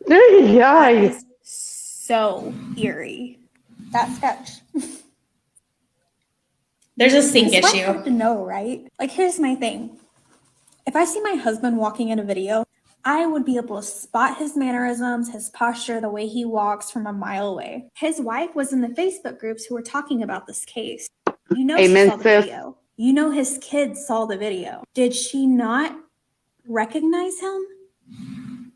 That Yeah. is so eerie. That sketch. There's a sync It's issue. hard to know, right? Like, here's my thing. If I see my husband walking in a video, I would be able to spot his mannerisms, his posture, the way he walks from a mile away. His wife was in the Facebook groups who were talking about this case. You know, Amen, she saw the sis. video. You know, his kids saw the video. Did she not recognize him?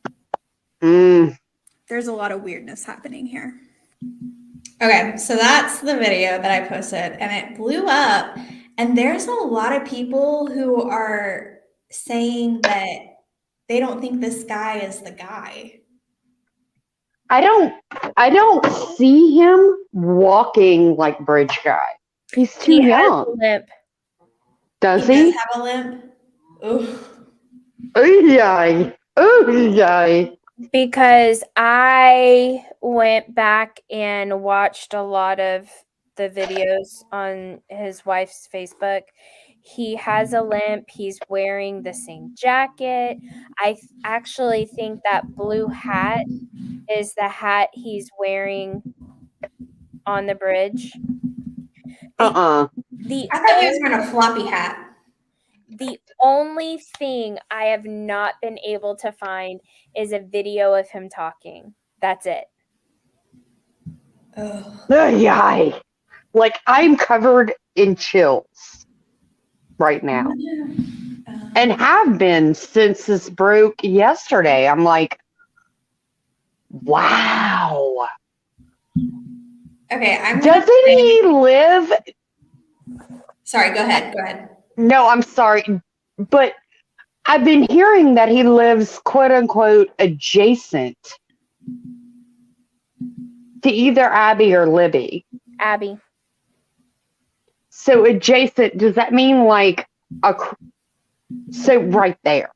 There's a lot of weirdness happening here. Okay, so that's the video that I posted and it blew up. And there's a lot of people who are saying that they don't think this guy is the guy. I don't I don't see him walking like Bridge Guy. He's too He has a young. limp. Does He he? does have a limp. Ooh. Oh yay! Oh yay! Because I went back and watched a lot of the videos on his wife's Facebook. He has a limp. He's wearing the same jacket. Actually think that blue hat is the hat he's wearing on the bridge. The I thought he was wearing a floppy hat. The only thing I have not been able to find is a video of him talking. That's it. Oh. Oh yay! Like I'm covered in chills right now, and have been since this broke yesterday. I'm like, wow. Okay, Doesn't he live? Sorry, go ahead. Go ahead. No, I'm sorry, but I've been hearing that he lives quote unquote adjacent to either Abby or Libby. Abby. So adjacent, does that mean like so right there?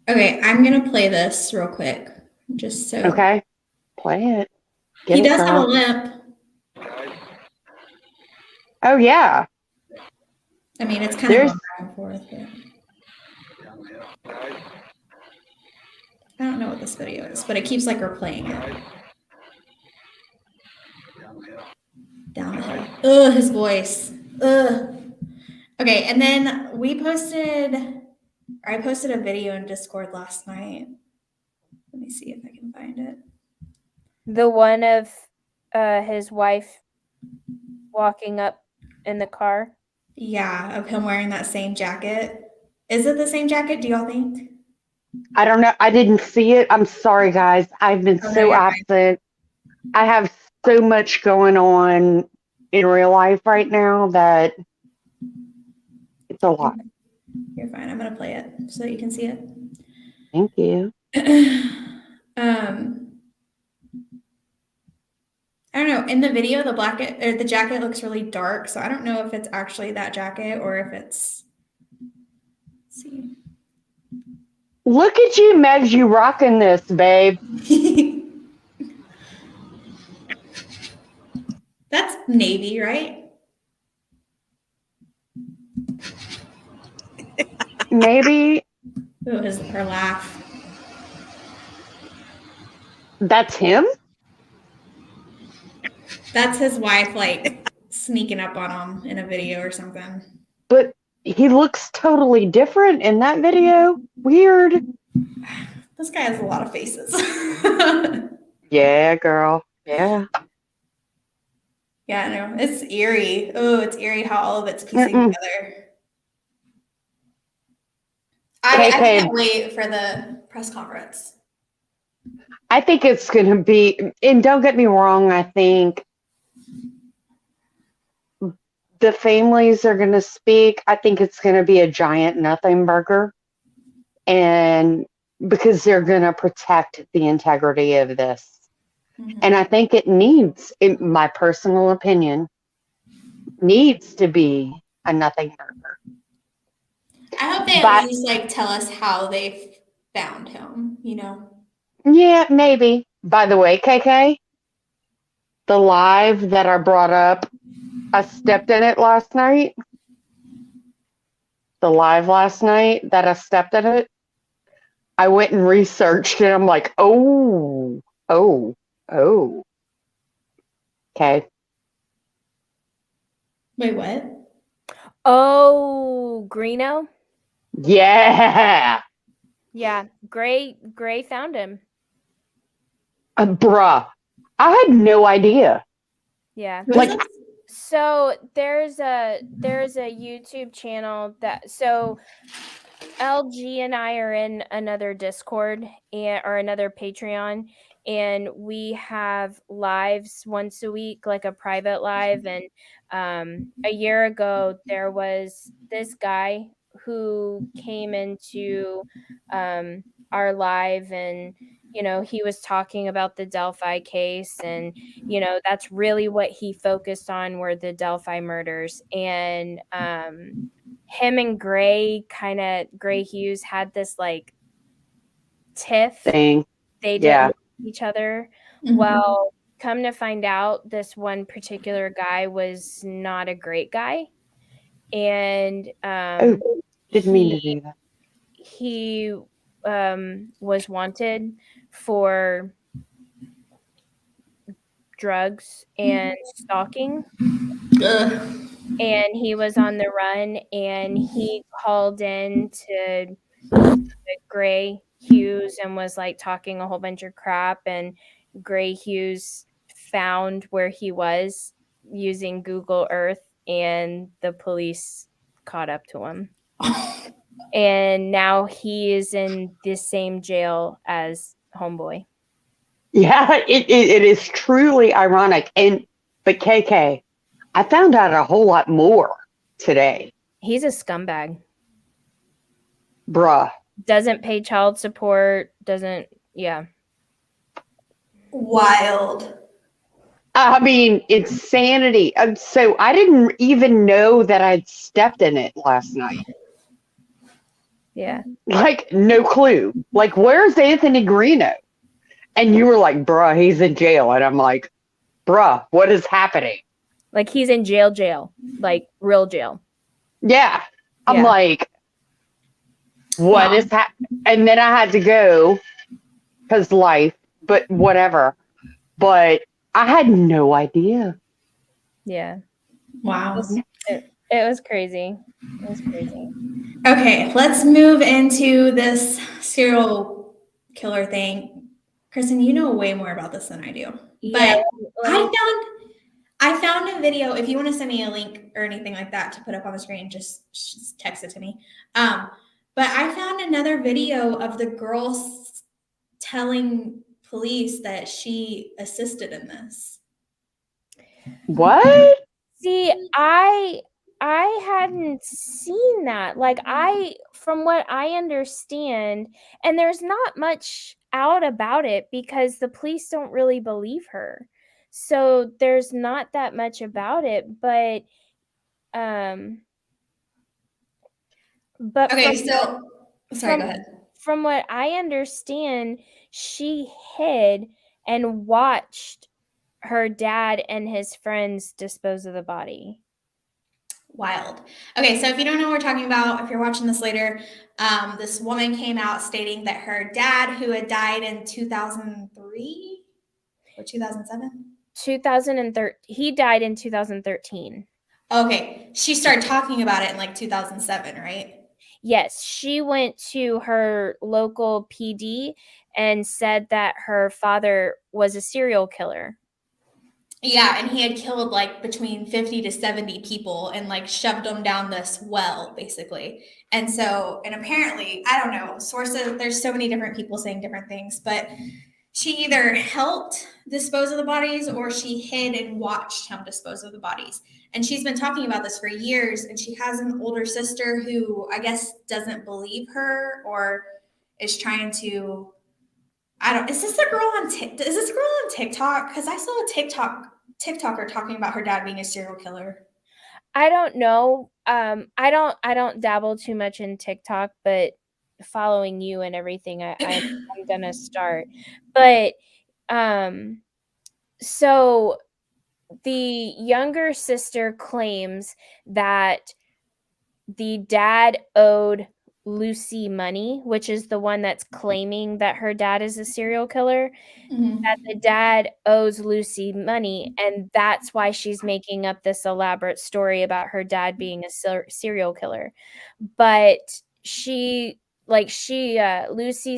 Okay, I'm gonna play this real quick, just so. Okay, play it. Get He it, does have a girl. limp. Oh yeah. I mean, it's kind of going back and forth. But I don't know what this video is, but it keeps like replaying it. Down the hill. Ugh, his voice. Ugh. Okay, and then I posted a video in Discord last night. Let me see if I can find it. The one of his wife walking up in the car. Yeah, of him wearing that same jacket. Is it the same jacket, do y'all think? I don't know. I didn't see it. I'm sorry, guys. I've been Okay, so you're fine. absent. I have so much going on in real life right now that it's a lot. You're fine. I'm gonna play it so that you can see it. Thank you. I don't know. In the video, the jacket looks really dark, so I don't know if it's actually that jacket or if it's. Let's see. Look at you, Megs. You rocking this, babe. That's navy, right? Maybe Ooh, her laugh. that's him. That's his wife, like sneaking up on him in a video or something. But he looks totally different in that video. Weird. This guy has a lot of faces. Yeah, girl. Yeah. Yeah, I know. It's eerie. Oh, it's eerie how all of it's piecing together. I can't wait for the press conference. I think it's going to be, and don't get me wrong, I think the families are going to speak. I think it's going to be a giant nothing burger. And because they're going to protect the integrity of this. Mm-hmm. And I think it needs, in my personal opinion, needs to be a nothing burger. I hope they at least like tell us how they found him, you know? Yeah, maybe. By the way, KK, the live that I brought up, I stepped in it last night. The live last night that I stepped in it, I went and researched it. I'm like, oh. Okay. Wait, what? Oh, Greeno? Yeah. Yeah, Gray found him. Bruh, I had no idea. Yeah. Like, so there's a YouTube channel that LG and I are in another Discord or another Patreon, and we have lives once a week, like a private live. And a year ago, there was this guy who came into our live, and he was talking about the Delphi case, and that's really what he focused on, were the Delphi murders. And him and Gray Hughes had this like tiff. Thing. They Yeah. didn't like each other. Mhm. Well, come to find out, this one particular guy was not a great guy. And Oh, didn't mean to do that. he was wanted for drugs and stalking, Ugh. and he was on the run, and he called in to Gray Hughes and was like talking a whole bunch of crap, and Gray Hughes found where he was using Google Earth, and the police caught up to him. And now he is in the same jail as Homeboy. Yeah, it is truly ironic. But KK, I found out a whole lot more today. He's a scumbag. Bruh. Doesn't pay child support, yeah. Wild. I mean, it's sanity. So I didn't even know that I'd stepped in it last night. Yeah. Like, no clue. Like, where's Anthony Greeno? And you were like, bruh, he's in jail. And I'm like, bruh, what is happening? Like, he's in jail, like real jail. Yeah. I'm Yeah. like, what is happening? And then I had to go because life, but whatever. But I had no idea. Yeah. Wow. It was crazy. It was crazy. Okay, let's move into this serial killer thing. Kristin, you know way more about this than I do. Yeah, But I found a video. If you want to send me a link or anything like that to put up on the screen, just text it to me. But I found another video of the girl telling police that she assisted in this. What? See, I hadn't seen that. Like, from what I understand, and there's not much out about it because the police don't really believe her. So there's not that much about it, but Okay, sorry, go ahead. From what I understand, she hid and watched her dad and his friends dispose of the body. Wild. Okay, so if you don't know what we're talking about, if you're watching this later, this woman came out stating that her dad, who had died in 2003 or 2007? 2013. He died in 2013. Okay, she started talking about it in like 2007, right? Yes, she went to her local PD and said that her father was a serial killer. Yeah, and he had killed like between 50 to 70 people and like shoved them down this well, basically. And apparently, I don't know, sources, there's so many different people saying different things, but she either helped dispose of the bodies or she hid and watched him dispose of the bodies. And she's been talking about this for years, and she has an older sister who I guess doesn't believe her or is trying to, is this girl on TikTok? Because I saw a TikToker talking about her dad being a serial killer. I don't know. I don't dabble too much in TikTok, but following you and everything, I'm gonna start. But so the younger sister claims that the dad owed Lucy money, which is the one that's claiming that her dad is a serial killer. Mm-hmm. That the dad owes Lucy money, and that's why she's making up this elaborate story about her dad being a serial killer. But Lucy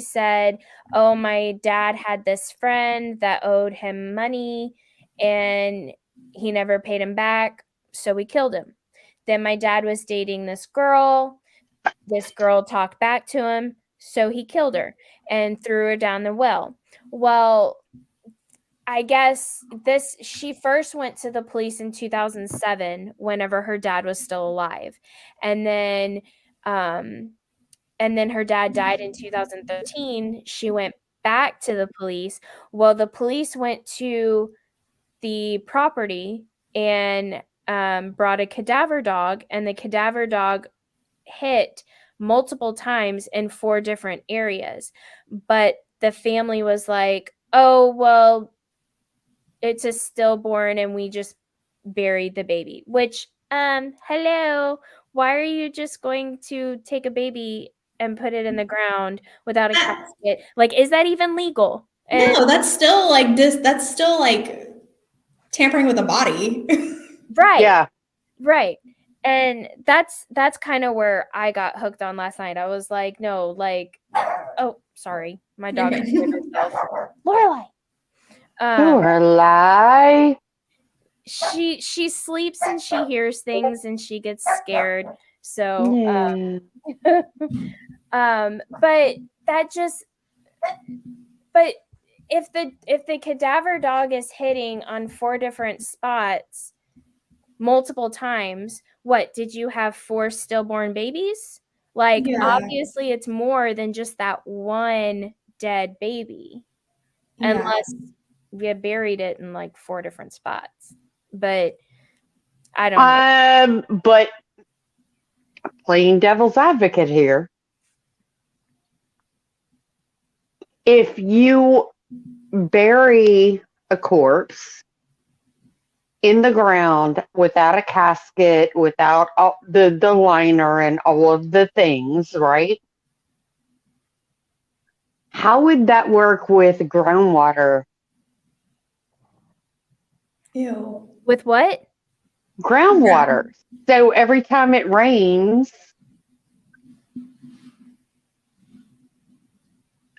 said, "Oh, my dad had this friend that owed him money, and he never paid him back, so we killed him. Then my dad was dating this girl. This girl talked back to him, so he killed her and threw her down the well." Well, I guess she first went to the police in 2007 whenever her dad was still alive. And then And then her dad died in 2013. She went back to the police. Well, the police went to the property and brought a cadaver dog, and the cadaver dog hit multiple times in 4 different areas. But the family was like, oh, well, it's a stillborn and we just buried the baby. Which, hello, why are you just going to take a baby and put it in the ground without a casket? Like, is that even legal? And No, that's still like that's still like tampering with a body. right. Yeah. Right. And that's kind of where I got hooked on last night. I was like, no, like, oh, sorry. My dog Okay. scared herself. Lorelai. Lorelai. She sleeps and she hears things and she gets scared. So Yeah. but that just but if the cadaver dog is hitting on 4 different spots multiple times, what, did you have 4 stillborn babies? Like, Yeah. obviously it's more than just that one dead baby, Yeah. unless you buried it in like 4 different spots. But I don't know. But playing devil's advocate here, if you bury a corpse in the ground without a casket, without all the liner and all of the things, right? How would that work with groundwater? Ew. With what? Groundwater. So every time it rains,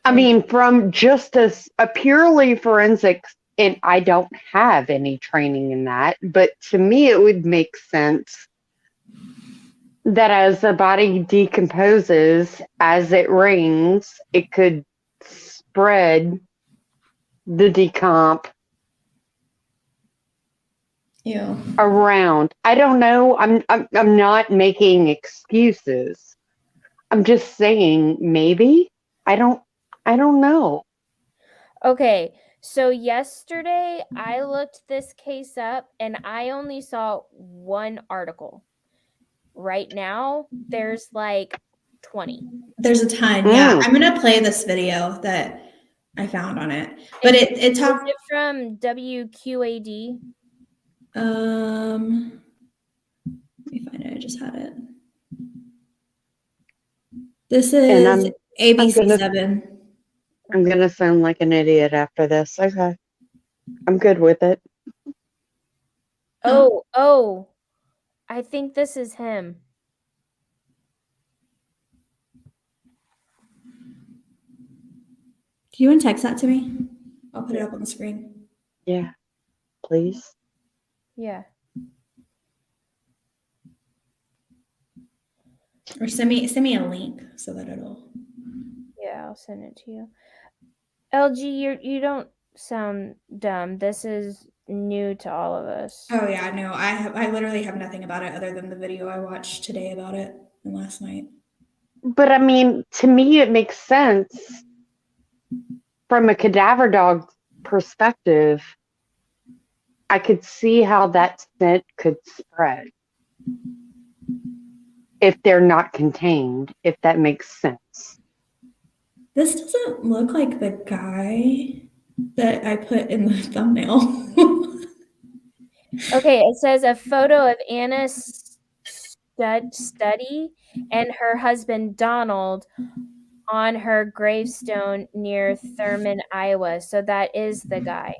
I mean, from just a purely forensics, and I don't have any training in that, but to me it would make sense that as the body decomposes, as it rains, it could spread the decomp Ew. around. I don't know. I'm not making excuses. I'm just saying maybe. I don't know. Okay, so yesterday I looked this case up and I only saw one article. Right now, there's like 20. There's a ton. Yeah. I'm gonna play this video that I found on it. But it Is talked it from WQAD? let me find it. I just had it. This And is ABC7. I'm gonna sound like an idiot after this. Okay. I'm good with it. Oh, I think this is him. Do you want to text that to me? I'll put it up on the screen. Yeah. Please. Yeah. Or send me a link so that it'll. Yeah, I'll send it to you. LG, you don't sound dumb. This is new to all of us. Oh yeah, no, I literally have nothing about it other than the video I watched today about it and last night. But I mean, to me, it makes sense from a cadaver dog perspective. I could see how that scent could spread if they're not contained, if that makes sense. This doesn't look like the guy that I put in the thumbnail. Okay, it says a photo of Anna Study and her husband Donald on her gravestone near Thurman, Iowa. So that is the guy.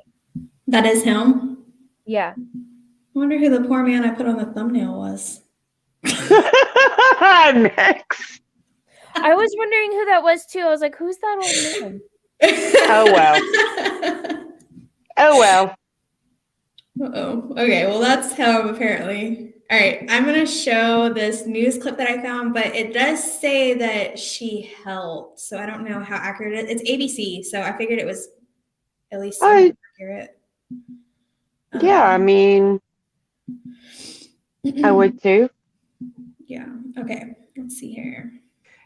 That is him? Yeah. I wonder who the poor man I put on the thumbnail was. Next. I was wondering who that was too. I was like, who's that old man? Oh, well. Oh, well. Uh-oh. Okay, well, that's how apparently. All right, I'm going to show this news clip that I found, but it does say that she helped. So I don't know how accurate it is. It's ABC, so I figured it was at least somewhat accurate. Yeah, I mean, I would too. Yeah, okay. Let's see here.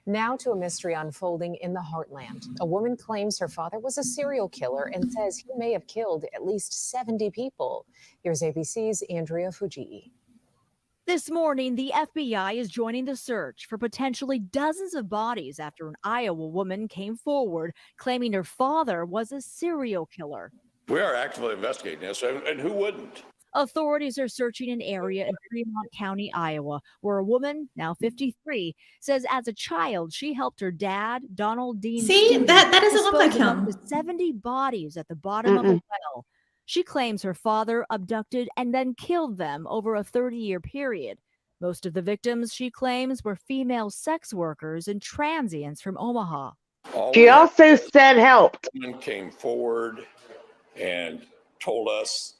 Now to a mystery unfolding in the heartland. A woman claims her father was a serial killer and says he may have killed at least 70 people. Here's ABC's Andrea Fujii. This morning, the FBI is joining the search for potentially dozens of bodies after an Iowa woman came forward claiming her father was a serial killer. We are actively investigating this, and who wouldn't? Authorities are searching an area in Fremont County, Iowa, where a woman, now 53, says as a child she helped her dad, Donald Dean See, Studi, that doesn't look like dispose of him. up to 70 bodies at the bottom of a well. She claims her father abducted and then killed them over a 30-year period. Most of the victims, she claims, were female sex workers and transients from Omaha. She also said helped. Someone came forward and told us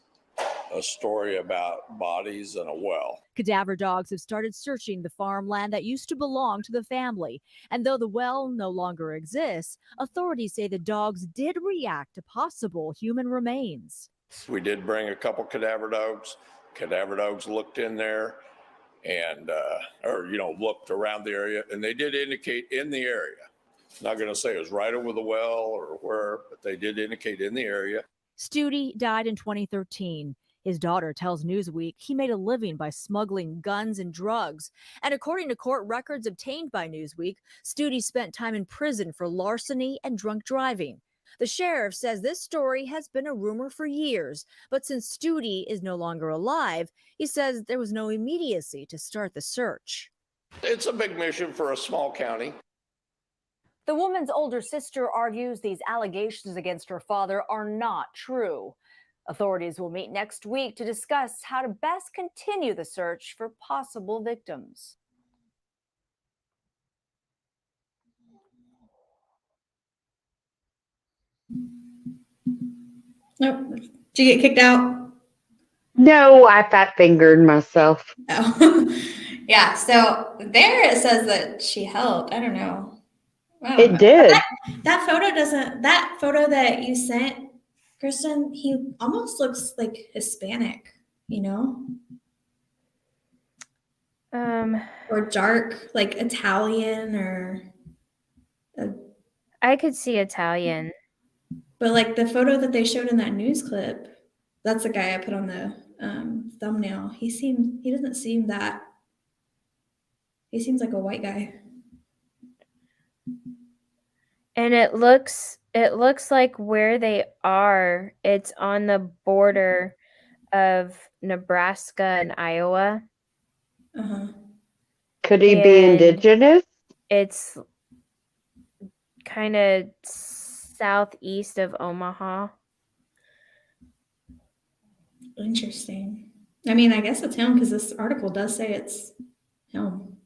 a story about bodies in a well. Cadaver dogs have started searching the farmland that used to belong to the family. And though the well no longer exists, authorities say the dogs did react to possible human remains. We did bring a couple cadaver dogs. Cadaver dogs looked in there and, looked around the area, and they did indicate in the area. Not going to say it was right over the well or where, but they did indicate in the area. Studi died in 2013. His daughter tells Newsweek he made a living by smuggling guns and drugs. And according to court records obtained by Newsweek, Studi spent time in prison for larceny and drunk driving. The sheriff says this story has been a rumor for years, but since Studi is no longer alive, he says there was no immediacy to start the search. It's a big mission for a small county. The woman's older sister argues these allegations against her father are not true. Authorities will meet next week to discuss how to best continue the search for possible victims. Nope. Did you get kicked out? No, I fat fingered myself. Oh. Yeah, so there it says that she helped. I don't know. It did. That photo that you sent, Kristin, he almost looks like Hispanic, or dark, like Italian I could see Italian. but like the photo that they showed in that news clip, that's the guy I put on the thumbnail. He doesn't seem that, he seems like a white guy. And it looks like where they are, it's on the border of Nebraska and Iowa. Uh-huh. Could he be indigenous? It's kind of southeast of Omaha. Interesting. I mean, I guess it's him because this article does say it's him.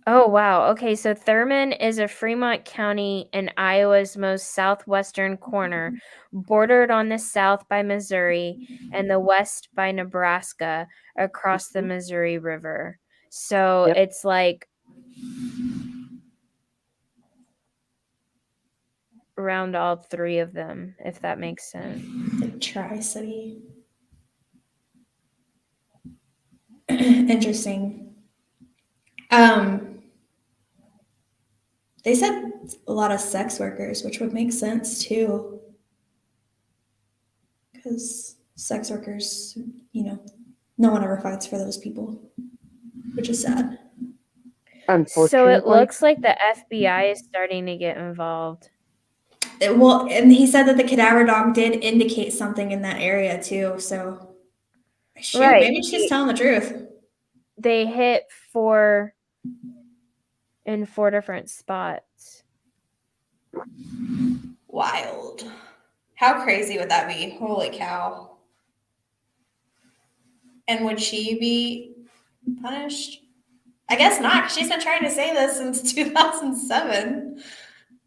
Oh, wow. Okay, so Thurman is a Fremont County in Iowa's most southwestern corner, bordered on the south by Missouri and the west by Nebraska across the Missouri River. So it's like around all three of them, if that makes sense. Like Tri-City. Interesting. They said a lot of sex workers, which would make sense too. Because sex workers, no one ever fights for those people, which is sad. Unfortunately. So it looks like the FBI is starting to get involved. Well, and he said that the cadaver dog did indicate something in that area too. So, shoot, Right. Maybe she's telling the truth. They hit in 4 different spots. Wild. How crazy would that be? Holy cow. And would she be punished? I guess not. 'Cause she's been trying to say this since 2007.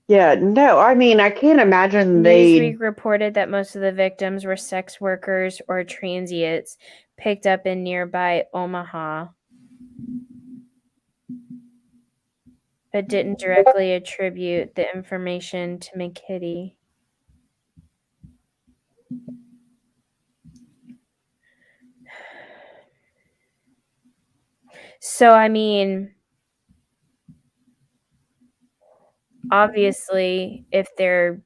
Yeah, no, I mean, I can't imagine Newsweek reported that most of the victims were sex workers or transients picked up in nearby Omaha, but didn't directly attribute the information to McKitty. So, I mean, obviously, if they're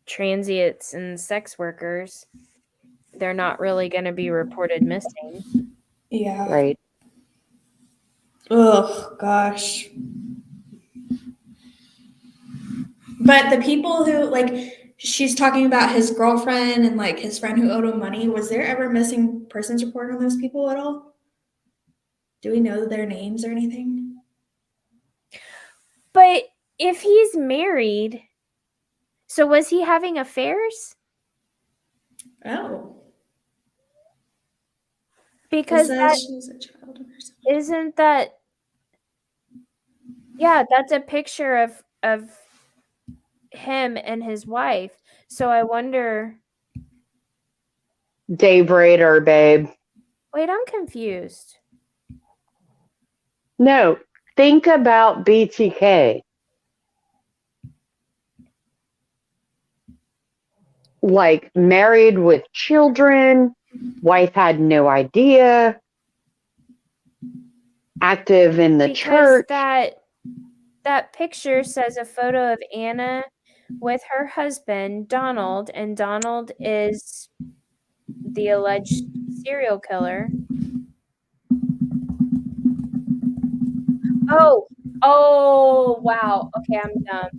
transients and sex workers, they're not really going to be reported missing. Yeah. Right. Oh gosh. But the people who, like, she's talking about his girlfriend and like his friend who owed him money. Was there ever missing persons report on those people at all? Do we know their names or anything? But if he's married, so was he having affairs? Oh. Because It that says she was a child of her son. isn't that, yeah, that's a picture of him and his wife. So I wonder, Dave Rader, babe. wait, I'm confused. No, think about BTK. Like married with children, wife had no idea, active in the Because church. that picture says a photo of Anna with her husband, Donald, and Donald is the alleged serial killer. Oh, wow. Okay, I'm dumb.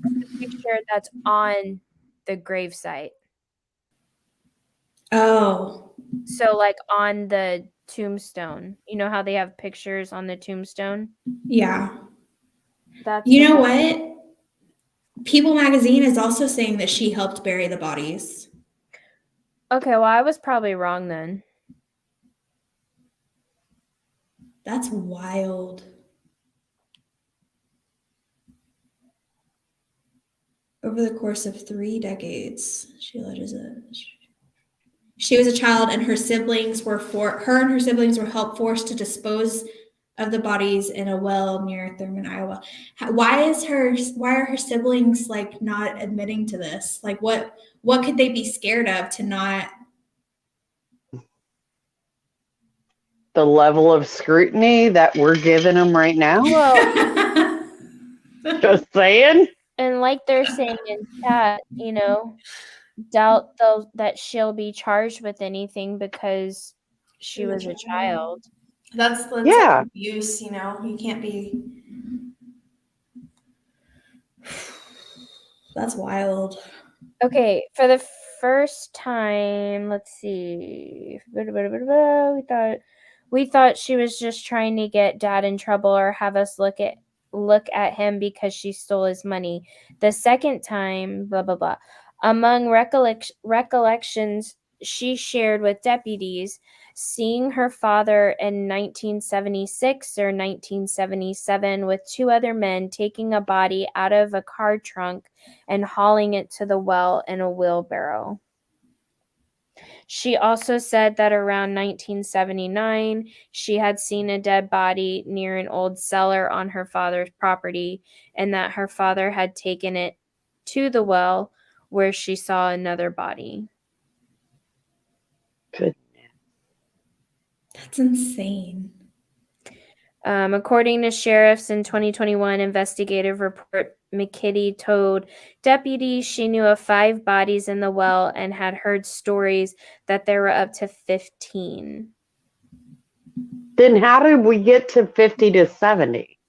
It's a picture that's on the gravesite. Oh. So, like, on the tombstone. You know how they have pictures on the tombstone? Yeah. That's You know what what? People Magazine is also saying that she helped bury the bodies. Okay, well, I was probably wrong then. That's wild. Over the course of 3 decades, she was a child, and her siblings were forced to dispose of the bodies in a well near Thurman, Iowa. Why are her siblings like not admitting to this? Like what could they be scared of to not? The level of scrutiny that we're giving them right now. Well, Just saying. and like they're saying in chat, you know, doubt that she'll be charged with anything because she was a child. That's Yeah. abuse, you know. You can't be. That's wild. Okay, for the first time, let's see. We thought she was just trying to get Dad in trouble or have us look at him because she stole his money. The second time, blah blah blah. Among recollections she shared with deputies, seeing her father in 1976 or 1977 with 2 other men taking a body out of a car trunk and hauling it to the well in a wheelbarrow. She also said that around 1979, she had seen a dead body near an old cellar on her father's property and that her father had taken it to the well where she saw another body. Good. That's insane. According to sheriffs in 2021 investigative report, McKitty told deputies she knew of 5 bodies in the well and had heard stories that there were up to 15. Then how did we get to 50 to 70?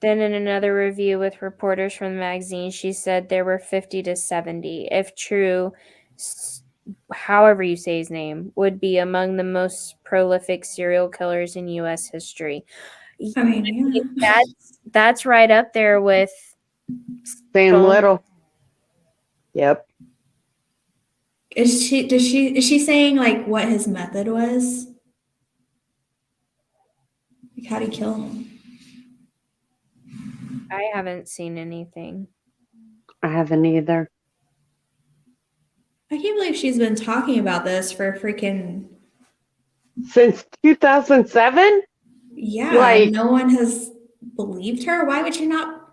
Then in another review with reporters from the magazine, she said there were 50 to 70. If true, however you say his name, would be among the most prolific serial killers in U.S. history. I mean, yeah. That's right up there with Sam Little. Yep. Is she saying like what his method was? Like how'd he kill him? I haven't seen anything. I haven't either. I can't believe she's been talking about this for freaking Since 2007? yeah. Like, no one has believed her. Why would you not?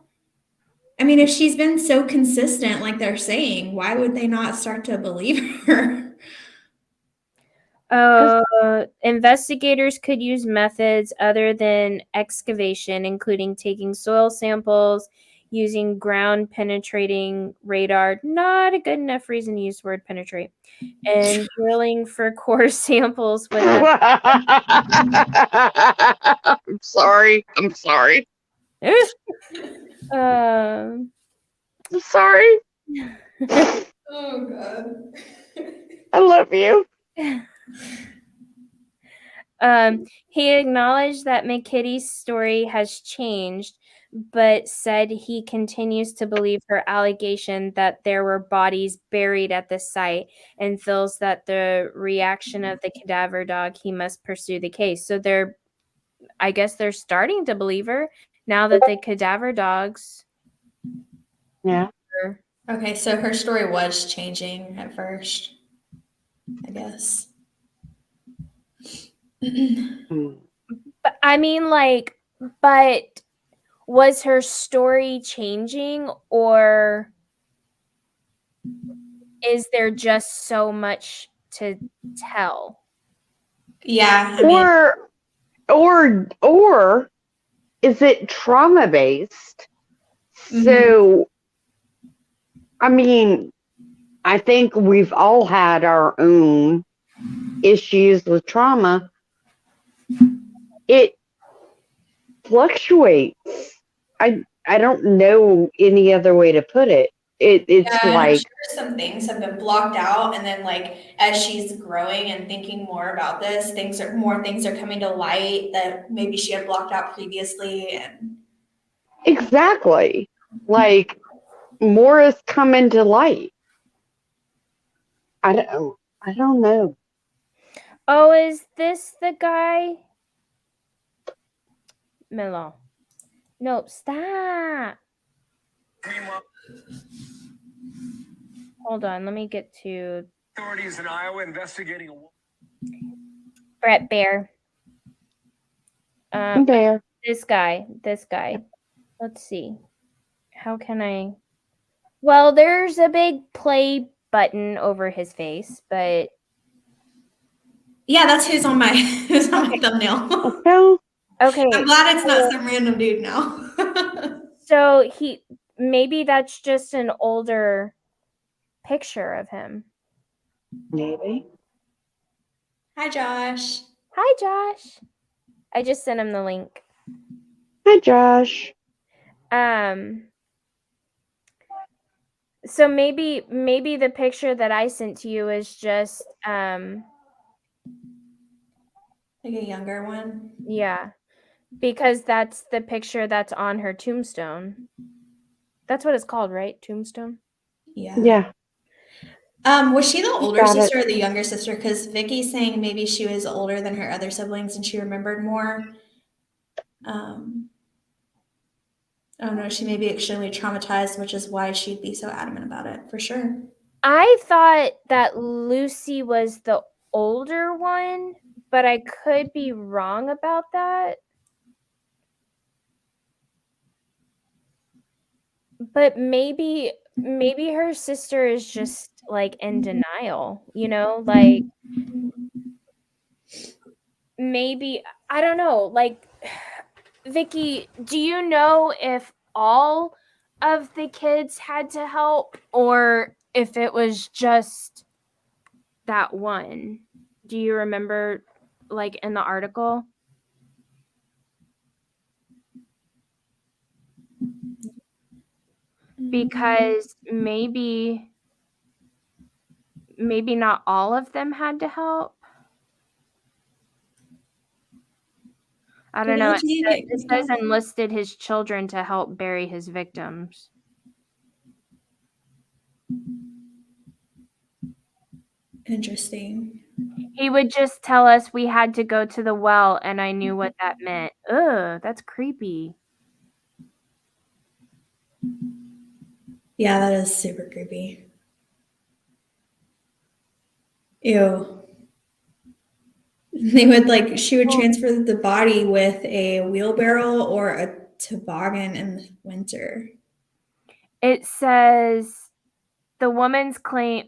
I mean, if she's been so consistent, like they're saying, why would they not start to believe her? Investigators could use methods other than excavation, including taking soil samples, using ground penetrating radar, not a good enough reason to use the word penetrate, and drilling for core samples with I'm sorry. I'm sorry. um, I'm sorry. Oh god. I love you. He acknowledged that McKitty's story has changed, but said he continues to believe her allegation that there were bodies buried at the site and feels that the reaction of the cadaver dog, he must pursue the case. So I guess they're starting to believe her now that the cadaver dogs Yeah. are. Okay, so her story was changing at first, I guess. Mm. But I mean, like, but was her story changing, or is there just so much to tell? Yeah, I mean, Or is it trauma based? Mhm. So, I mean, I think we've all had our own issues with trauma. It fluctuates. I don't know any other way to put it. It's yeah, I'm like, sure some things have been blocked out, and then like as she's growing and thinking more about this, more things are coming to light that maybe she had blocked out previously, and exactly, like more is coming to light. I don't know. Oh, is this the guy? Milo. No, stop. Hold on, let me get to Authorities in Iowa investigating a Brett Bear. There. This guy. Let's see. How can I? Well, there's a big play button over his face, but yeah, that's who's on my thumbnail. No. okay. I'm glad it's not some random dude now. So maybe that's just an older picture of him. Maybe. Hi, Josh. Hi, Josh. I just sent him the link. Hi, Josh. So maybe the picture that I sent to you is just Like a younger one. yeah, because that's the picture that's on her tombstone. That's what it's called, right? Tombstone. Yeah. Yeah. Was she the older Got it. sister or the younger sister? Because Vicky's saying maybe she was older than her other siblings and she remembered more. I don't know. She may be extremely traumatized, which is why she'd be so adamant about it, for sure. I thought that Lucy was the older one, but I could be wrong about that. But maybe her sister is just like in denial, like maybe I don't know, like Vicky, do you know if all of the kids had to help or if it was just that one? Do you remember like in the article? Because maybe not all of them had to help. I don't know. It says enlisted his children to help bury his victims. Interesting. He would just tell us we had to go to the well, and I knew what that meant. Ugh, that's creepy. Yeah, that is super creepy. Ew. She would transfer the body with a wheelbarrow or a toboggan in the winter. It says The woman's claims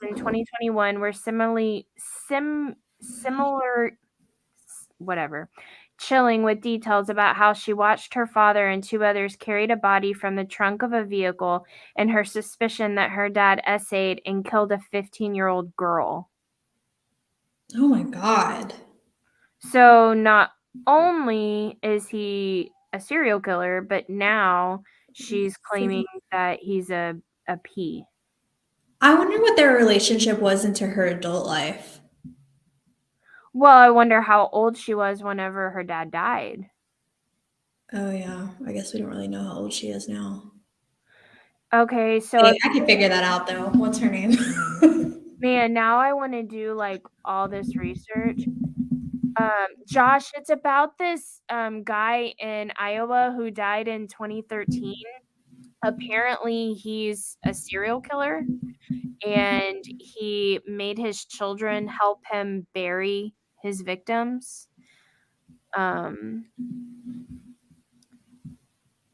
in 2021 were similar, whatever, chilling, with details about how she watched her father and 2 others carried a body from the trunk of a vehicle, and her suspicion that her dad essayed and killed a 15-year-old girl. Oh my God. So not only is he a serial killer, but now she's claiming that he's a P. I wonder what their relationship was into her adult life. Well, I wonder how old she was whenever her dad died. Oh yeah, I guess we don't really know how old she is now. Okay, so Hey, I can figure that out though. What's her name? man, now I want to do like all this research. Josh, it's about this guy in Iowa who died in 2013. Apparently, he's a serial killer, and he made his children help him bury his victims.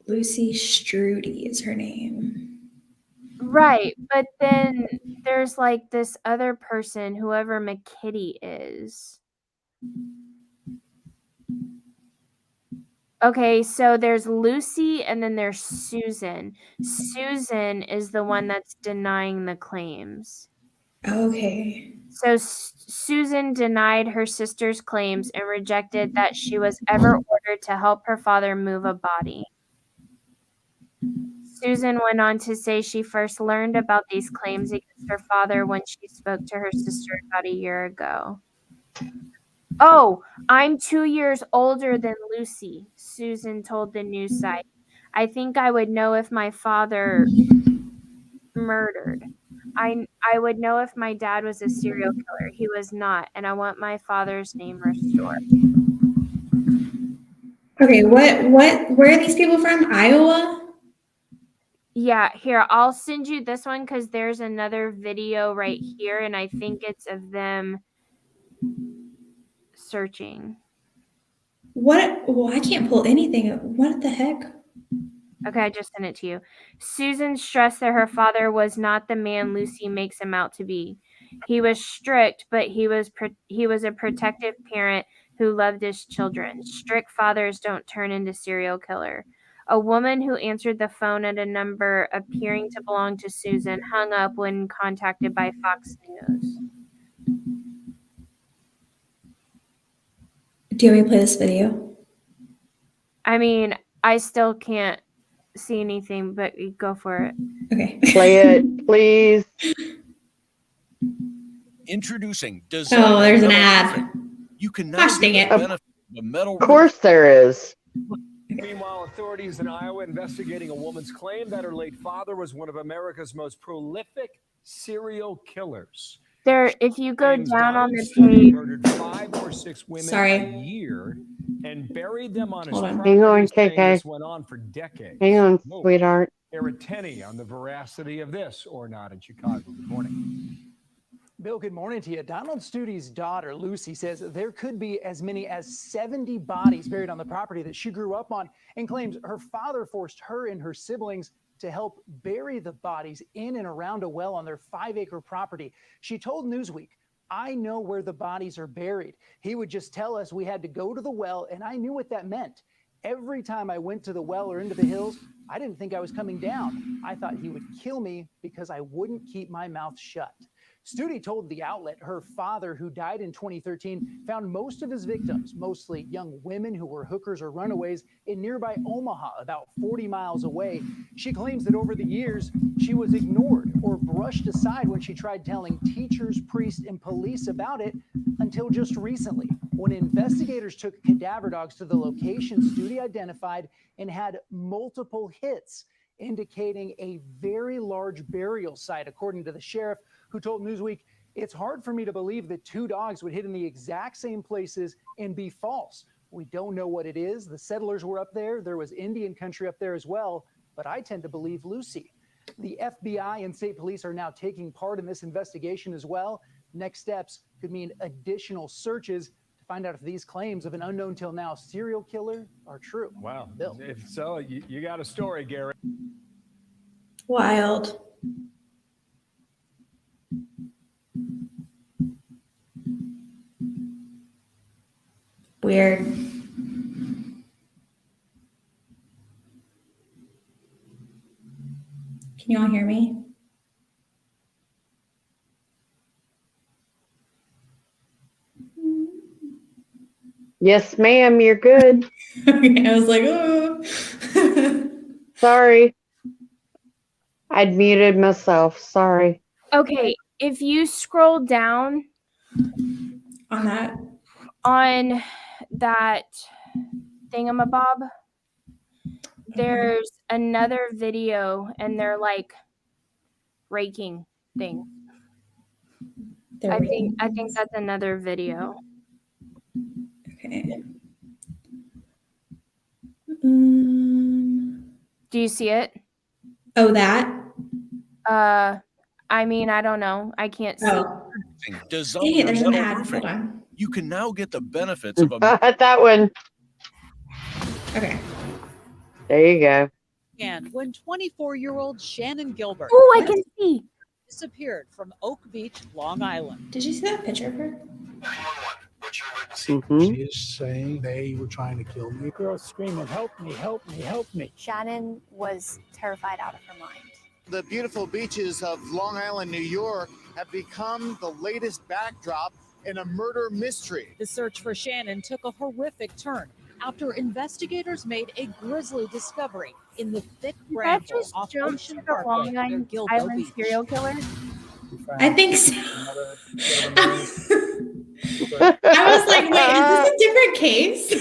Lucy Strudy is her name. Right, but then there's like this other person, whoever McKitty is. Okay, so there's Lucy and then there's Susan. Susan is the one that's denying the claims. Okay. So Susan denied her sister's claims and rejected that she was ever ordered to help her father move a body. Susan went on to say she first learned about these claims against her father when she spoke to her sister about a year ago. Oh, I'm 2 years older than Lucy, Susan told the news site. I think I would know if my father murdered. I would know if my dad was a serial killer. He was not, and I want my father's name restored. Okay, where are these people from? Iowa? Yeah, here, I'll send you this one because there's another video right here, and I think it's of them searching. What? Well, I can't pull anything. What the heck? Okay, I just sent it to you. Susan stressed that her father was not the man Lucy makes him out to be. He was strict, but he was a protective parent who loved his children. Strict fathers don't turn into serial killer. A woman who answered the phone at a number appearing to belong to Susan hung up when contacted by Fox News. Do you want me to play this video? I mean, I still can't see anything, but go for it. Okay. Play it, please. Introducing Oh, designer there's an metal ad. roofing. You can now Gosh, get dang the it. benefit of a metal Of course there is. Meanwhile, authorities in Iowa investigating a woman's claim that her late father was one of America's most prolific serial killers. There, if you go Claims down on Donald the Studi page, murdered 5 or 6 women Sorry. a year and buried them on his Hold on. property, Hang on, saying KK. this went on for decades. Hang on, Whoa. sweetheart. Eric Tenney on the veracity of this or not in Chicago. Good morning. Bill, good morning to you. Donald Studi's daughter, Lucy, says there could be as many as 70 bodies buried on the property that she grew up on, and claims her father forced her and her siblings to help bury the bodies in and around a well on their 5-acre property. She told Newsweek, "I know where the bodies are buried. He would just tell us we had to go to the well, and I knew what that meant. Every time I went to the well or into the hills, I didn't think I was coming down. I thought he would kill me because I wouldn't keep my mouth shut." Studi told the outlet her father, who died in 2013, found most of his victims, mostly young women who were hookers or runaways, in nearby Omaha, about 40 miles away. She claims that over the years, she was ignored or brushed aside when she tried telling teachers, priests, and police about it, until just recently, when investigators took cadaver dogs to the location Studi identified and had multiple hits, indicating a very large burial site, according to the sheriff, who told Newsweek, "It's hard for me to believe that 2 dogs would hit in the exact same places and be false. We don't know what it is. The settlers were up there. There was Indian country up there as well, but I tend to believe Lucy." The FBI and state police are now taking part in this investigation as well. Next steps could mean additional searches to find out if these claims of an unknown till now serial killer are true. Wow. Bill. If so, you got a story, Gary. Wild. Weird. Can you all hear me? Yes, ma'am, you're good. Okay, I was like, oh. Sorry. I'd muted myself. Sorry. Okay, if you scroll down On that. on that thingamabob, there's another video and they're like raking things. I think that's another video. Okay. Do you see it? Oh, that? I mean, I don't know. I can't see. Oh. Design Dang it, there's an metal ad. roofing. Hold on. You can now get the benefits of a That one. Okay. There you go. And when 24-year-old Shannon Gilbert Oh, I can see. disappeared from Oak Beach, Long Island. Did you see that picture of her? Mhm. She is saying they were trying to kill me. Girl screaming, help me, help me, help me. Shannon was terrified out of her mind. The beautiful beaches of Long Island, New York have become the latest backdrop in a murder mystery. The search for Shannon took a horrific turn after investigators made a grisly discovery in the thick Did that bramble just off jump Ocean to the Parkway Long near Island Gilbo Beach. serial killer? I think so. I was like, wait, is this a different case?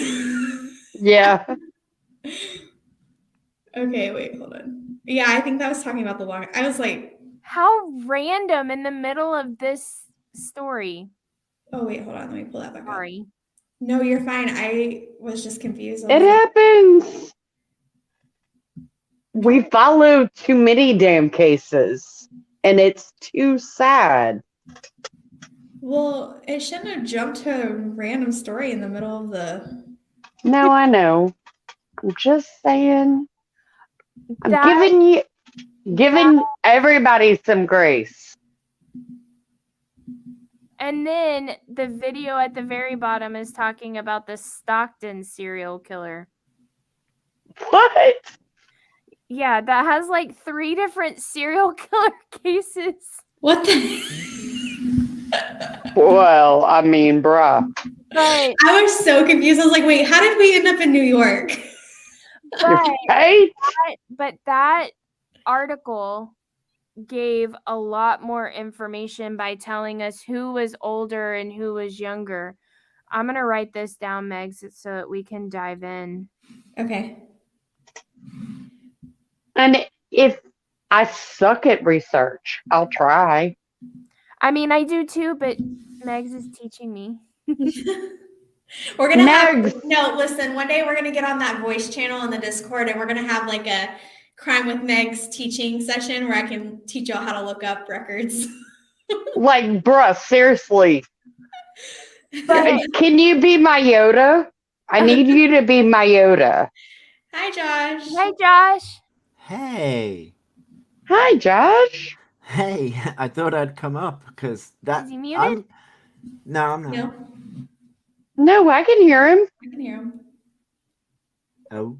Yeah. Okay, wait, hold on. Yeah, I think that was talking about the long. I was like, how random in the middle of this story. Oh, wait, hold on. Let me pull that back Sorry. up. No, you're fine. I was just confused. It happens. We follow too many damn cases, and it's too sad. Well, it shouldn't have jumped to a random story in the middle of the. No, I know. I'm just saying. I'm That- giving everybody some grace. And then the video at the very bottom is talking about the Stockton serial killer. What? Yeah, that has like 3 different serial killer cases. What the? Well, I mean, bruh. But I was so confused. I was like, wait, how did we end up in New York? But that article gave a lot more information by telling us who was older and who was younger. I'm going to write this down, Megs, so that we can dive in. Okay. And if I suck at research, I'll try. I mean, I do too, but Megs is teaching me. We're gonna have listen, one day we're gonna get on that voice channel in the Discord and we're gonna have like a Crime with Meg's teaching session where I can teach y'all how to look up records. Like, bruh, seriously. Can you be my Yoda? I need you to be my Yoda. Hi, Josh. Hi, Josh. Hey. Hi, Josh. Hey, I thought I'd come up because that. Is he muted? No, I'm not. No. No, I can hear him. I can hear him. Oh.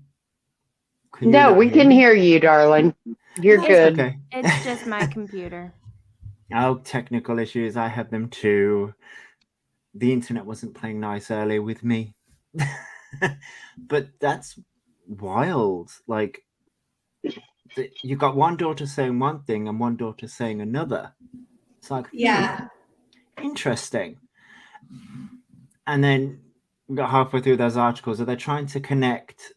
No, we can hear you, darling. You're good. Okay. It's just my computer. Oh, technical issues. I have them too. The internet wasn't playing nice earlier with me. But that's wild. Like, you got one daughter saying one thing and one daughter saying another. It's like, yeah, interesting. And then we got halfway through those articles. Are they trying to connect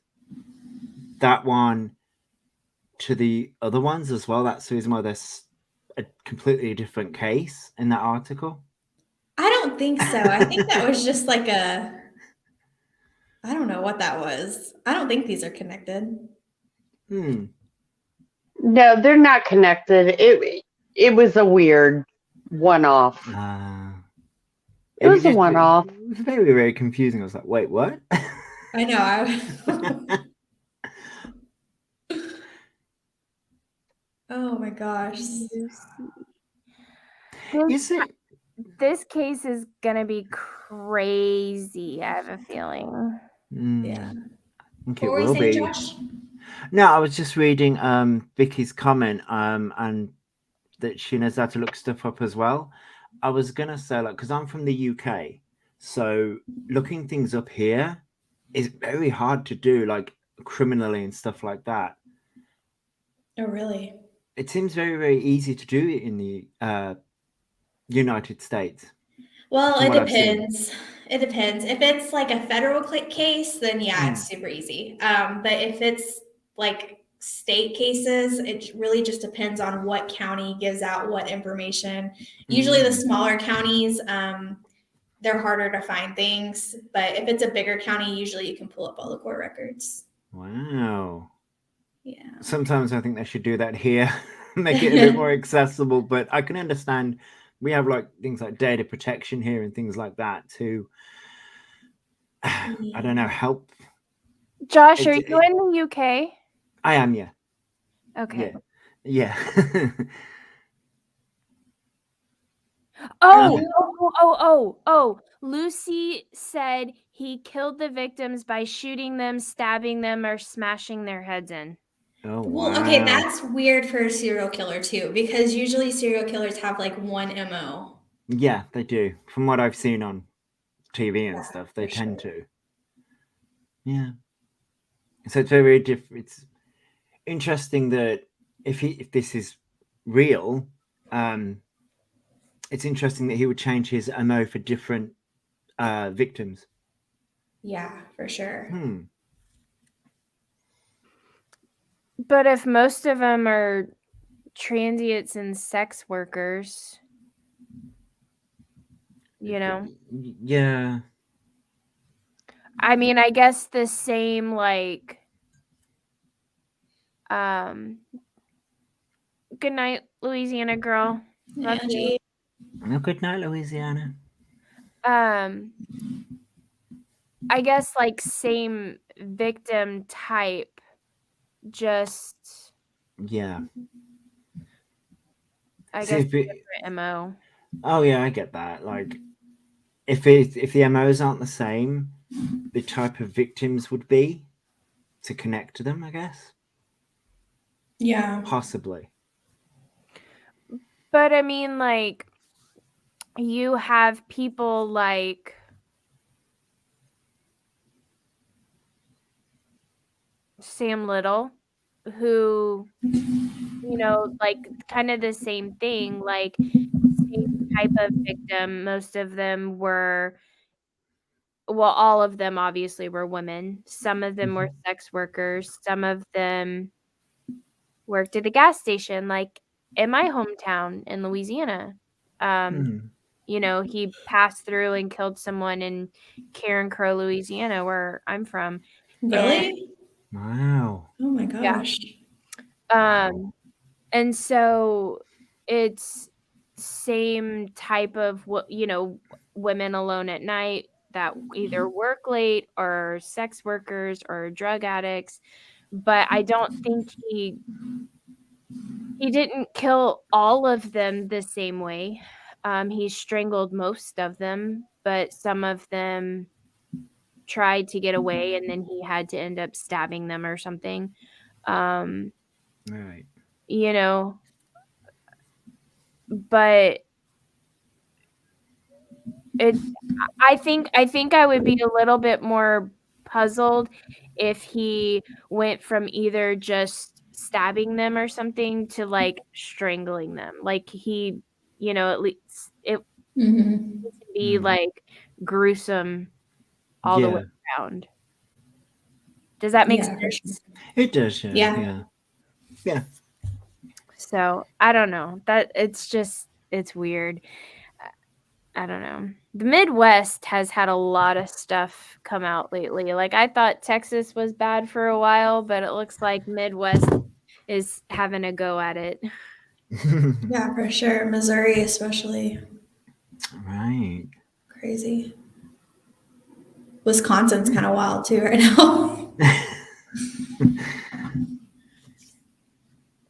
that one to the other ones as well? That's the reason why there's a completely different case in that article. I don't think so. I think that was just like I don't know what that was. I don't think these are connected. No, they're not connected. It was a weird one-off. It was a one-off. It was very, very confusing. I was like, wait, what? I know. Oh my gosh. Is it? This case is gonna be crazy. I have a feeling. Yeah. I think What it were you will saying, be. Josh? No, I was just reading Vicky's comment and that she knows how to look stuff up as well. I was gonna say, like, because I'm from the UK, so looking things up here is very hard to do, like criminally and stuff like that. Oh, really? It seems very, very easy to do it in the United States. Well, from it what I've seen. depends. It depends. If it's like a federal case, then yeah, it's super easy. But if it's like state cases, it really just depends on what county gives out what information. Usually, the smaller counties, they're harder to find things. But if it's a bigger county, usually you can pull up all the court records. Wow. Yeah. Sometimes I think they should do that here, make it a bit more accessible. But I can understand we have like things like data protection here and things like that to, I don't know, help. Josh, are you in the UK? I am, yeah. Okay. Yeah. Oh, Lucy said he killed the victims by shooting them, stabbing them, or smashing their heads in. Oh, Well, okay, that's weird for a serial killer too, because usually serial killers have like one MO. Yeah, they do. From what I've seen on TV and Yeah, stuff, they for tend sure. to. Yeah. So it's very different. It's interesting that if this is real, it's interesting that he would change his MO for different victims. Yeah, for sure. But if most of them are transients and sex workers, you know? Yeah. I mean, I guess the same, like, good night, Louisiana girl. Love you. Oh, good night, Louisiana. I guess like same victim type, just Yeah. I See, guess if it- different MO. Oh yeah, I get that. Like, if the MOs aren't the same, the type of victims would be to connect to them, I guess. Yeah. Possibly. But I mean, like, you have people like Sam Little, who, you know, like kind of the same thing, like same type of victim. Most of them were, well, all of them obviously were women. Some of them were sex workers. Some of them worked at a gas station, like in my hometown in Louisiana. You know, he passed through and killed someone in Karen Crow, Louisiana, where I'm from. Really? Wow. Oh my Yeah. gosh. And so it's same type of women alone at night that either work late or sex workers or drug addicts. But I don't think he didn't kill all of them the same way. He strangled most of them, but some of them tried to get away and then he had to end up stabbing them or something. Right. You know, but I think I would be a little bit more puzzled if he went from either just stabbing them or something to like strangling them. Like he, at least it Mm-hmm. needs to be like gruesome all the way around. Does that make sense? For sure. It does, Yeah. Yeah. So I don't know. That it's weird. I don't know. The Midwest has had a lot of stuff come out lately. Like I thought Texas was bad for a while, but it looks like Midwest is having a go at it. Yeah, for sure. Missouri especially. Right. Crazy. Wisconsin's kind of wild too right now.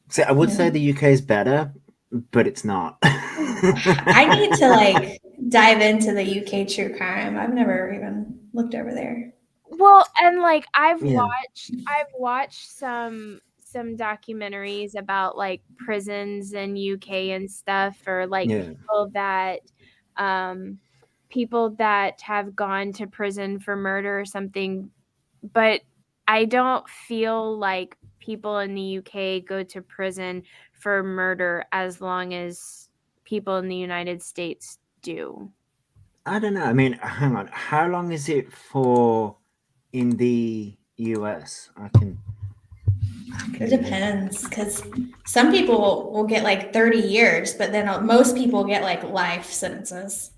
So I would say the UK is better, but it's not. I need to like dive into the UK true crime. I've never even looked over there. Well, and like I've Yeah. watched some documentaries about like prisons in UK and stuff, or like Yeah. people that have gone to prison for murder or something, but I don't feel like people in the UK go to prison for murder as long as people in the United States do. I don't know. I mean, hang on. How long is it for in the US? It depends, because some people will get like 30 years, but then most people get like life sentences.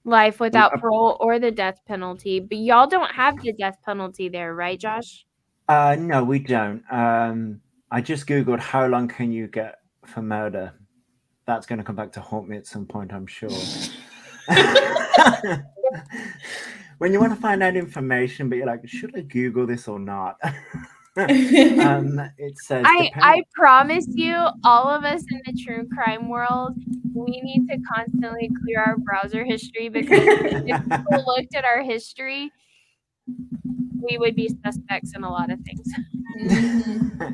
Life without parole or the death penalty. But y'all don't have the death penalty there, right, Josh? No, we don't. I just Googled how long can you get for murder. That's going to come back to haunt me at some point, I'm sure. When you want to find out information, but you're like, should I Google this or not? It says, I promise you, all of us in the true crime world, we need to constantly clear our browser history, because if people looked at our history, we would be suspects in a lot of things.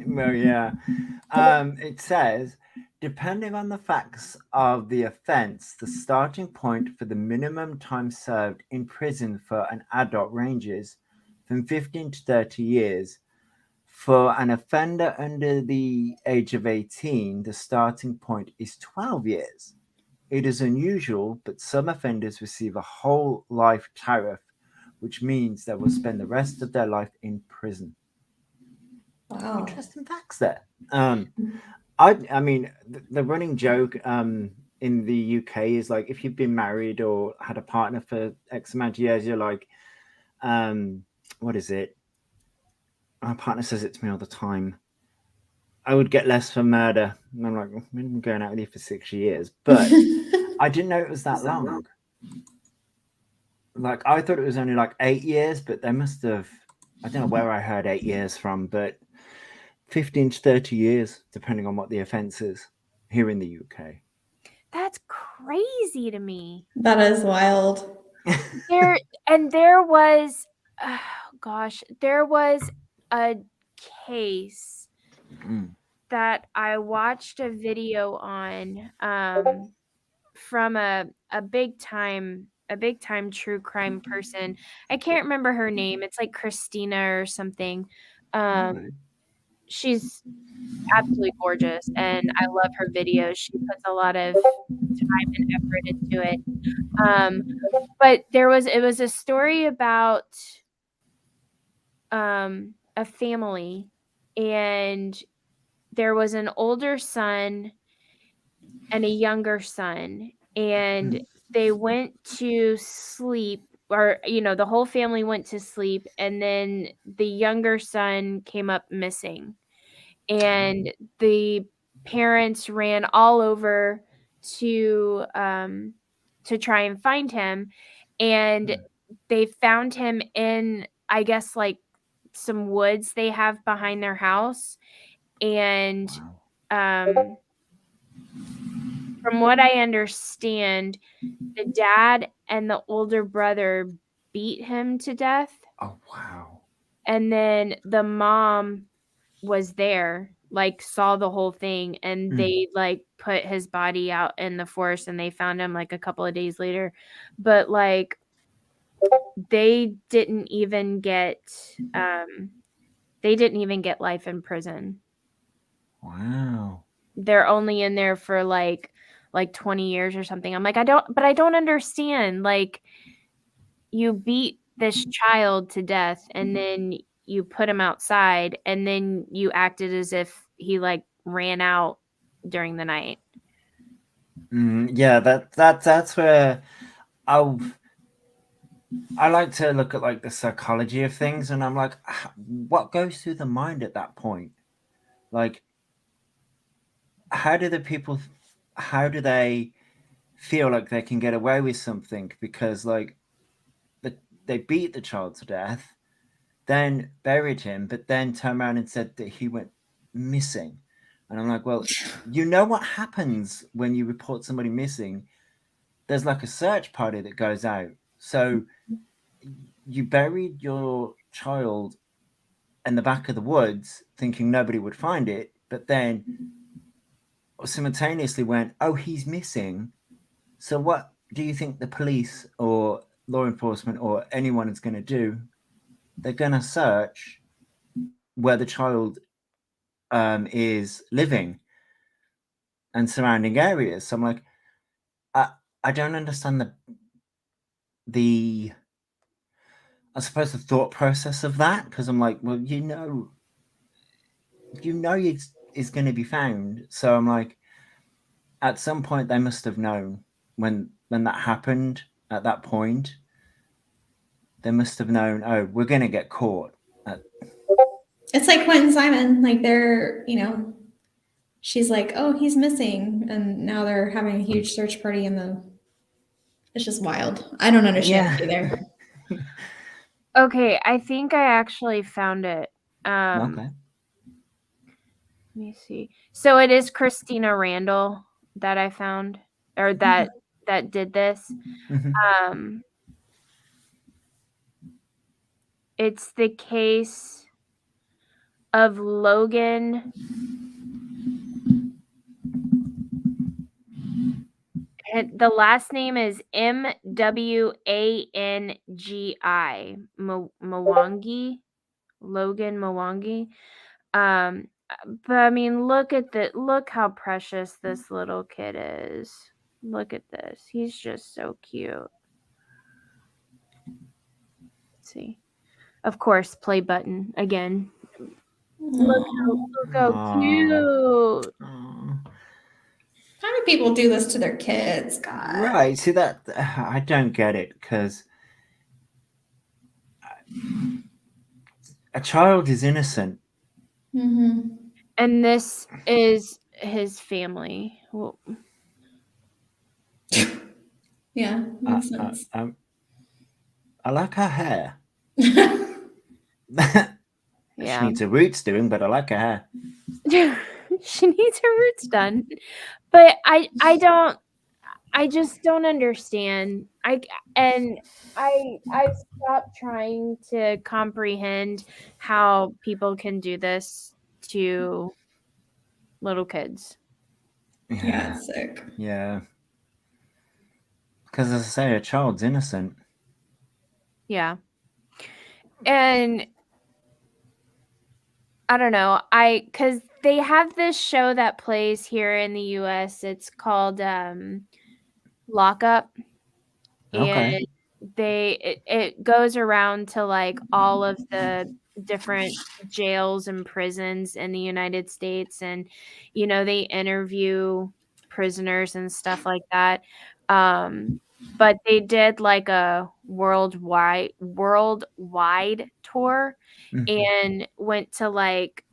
Well, yeah. It says, depending on the facts of the offense, the starting point for the minimum time served in prison for an adult ranges from 15 to 30 years. For an offender under the age of 18, the starting point is 12 years. It is unusual, but some offenders receive a whole life tariff, which means they will spend the rest of their life in prison. Wow. Interesting facts there. I mean, the running joke in the UK is like, if you've been married or had a partner for X amount of years, you're like, what is it? My partner says it to me all the time. I would get less for murder. And I'm like, I've been going out with you for 6 years, but I didn't know it was that long. Like, I thought it was only like 8 years, but they must have, I don't know where I heard 8 years from, but 15 to 30 years, depending on what the offense is here in the UK. That's crazy to me. That is wild. There was, oh gosh, there was a case that I watched a video on from a big time true crime person. I can't remember her name. It's like Christina or something. She's absolutely gorgeous, and I love her videos. She puts a lot of time and effort into it. But it was a story about a family, and there was an older son and a younger son, and they went to sleep, or the whole family went to sleep, and then the younger son came up missing, and the parents ran all over to try and find him, and they found him in, I guess, like some woods they have behind their house. And from what I understand, the dad and the older brother beat him to death. Oh, wow. And then the mom was there, like saw the whole thing, and they like put his body out in the forest, and they found him like a couple of days later. But like they didn't even get life in prison. Wow. They're only in there for like 20 years or something. I'm like, I don't understand. Like, you beat this child to death, and then you put him outside, and then you acted as if he like ran out during the night. Yeah, that's where I like to look at like the psychology of things, and I'm like, what goes through the mind at that point? Like, how do they feel like they can get away with something? Because like they beat the child to death, then buried him, but then turned around and said that he went missing. And I'm like, well, you know what happens when you report somebody missing? There's like a search party that goes out. So you buried your child in the back of the woods thinking nobody would find it, but then simultaneously went, oh, he's missing. So what do you think the police or law enforcement or anyone is going to do? They're going to search where the child is living and surrounding areas. So I'm like, I don't understand the I suppose the thought process of that, because I'm like, well, you know it's going to be found. So I'm like, at some point they must have known when that happened. At that point, they must have known. Oh, we're going to get caught. It's like Quentin Simon. Like they're, she's like, oh, he's missing, and now they're having a huge search party it's just wild. I don't understand it either. Okay, I think I actually found it. Okay. Let me see. So it is Christina Randall that I found, or that did this. It's the case of Logan. And the last name is Mwangi. Mwangi. Logan Mwangi. But I mean, look how precious this little kid is. Look at this. He's just so cute. Let's see. Of course, play button again. Look how cute. How do people do this to their kids? God. Right. See, that I don't get it, because a child is innocent. Mm-hmm. And this is his family. Well, yeah, makes sense. I like her hair. Yeah. She needs her roots doing, but I like her hair. She needs her roots done. But I just don't understand. I stopped trying to comprehend how people can do this to little kids. Yeah, it's sick. Yeah. Because as I say, a child's innocent. Yeah. And I don't know. Because they have this show that plays here in the US. It's called Lockup. Okay. And it goes around to like all of the different jails and prisons in the United States, and they interview prisoners and stuff like that. But they did like a worldwide tour and went to like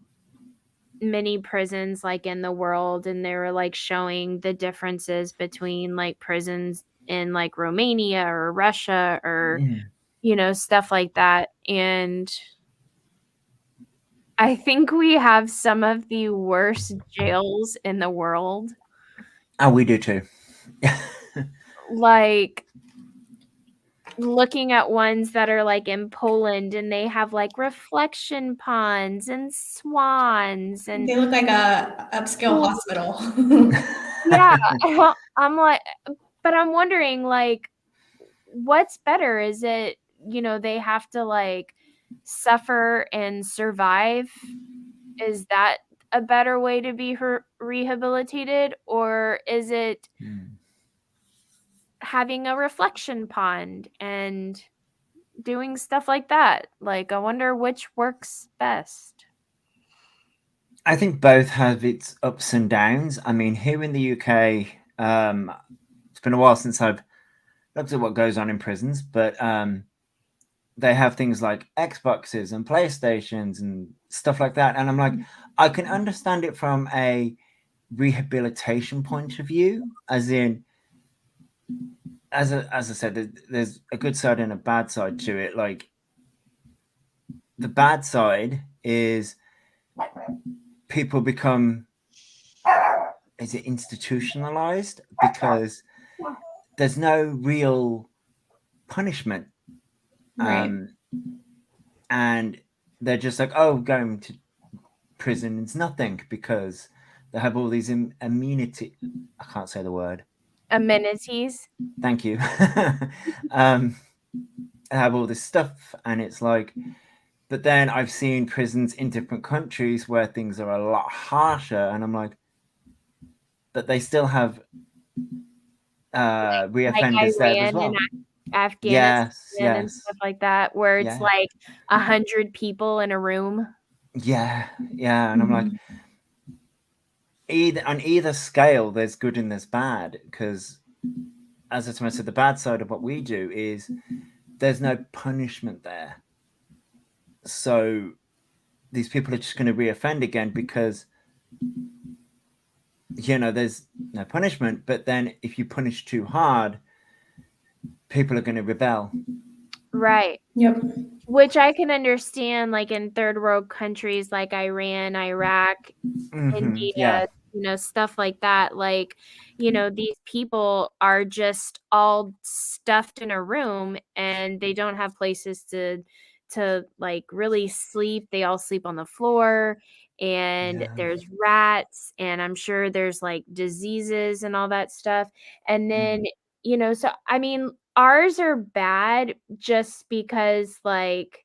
many prisons like in the world, and they were like showing the differences between like prisons in like Romania or Russia or stuff like that. And I think we have some of the worst jails in the world. Oh, we do too. Like looking at ones that are like in Poland, and they have like reflection ponds and swans, and they look like a upscale hospital. Yeah. I'm like, but I'm wondering, like, what's better? Is it, they have to like suffer and survive? Is that a better way to be rehabilitated? Or is it having a reflection pond and doing stuff like that? Like, I wonder which works best. I think both have its ups and downs. I mean, here in the UK, it's been a while since I've looked at what goes on in prisons, but they have things like Xboxes and PlayStations and stuff like that. And I'm like, I can understand it from a rehabilitation point of view, as in, as I said, there's a good side and a bad side to it. Like, the bad side is people become is it institutionalized? Because there's no real punishment. Right. And they're just like, oh, going to prison is nothing because they have all these amenity. I can't say the word. Amenities. Thank you. They have all this stuff, and it's like, but then I've seen prisons in different countries where things are a lot harsher, and I'm like, but they still have reoffenders there as Iran well. and Afghanistan and Yes. stuff like that, where it's Yeah. like 100 people in a room. Yeah, and I'm like, on either scale, there's good and there's bad, because as I said, the bad side of what we do is there's no punishment there. So these people are just going to reoffend again because, there's no punishment. But then if you punish too hard, people are going to rebel. Right. Yep. Which I can understand, like in third world countries like Iran, Iraq, India, yeah. Stuff like that. Like, these people are just all stuffed in a room and they don't have places to like really sleep. They all sleep on the floor, and there's rats, and I'm sure there's like diseases and all that stuff. And then, so I mean, ours are bad just because, like,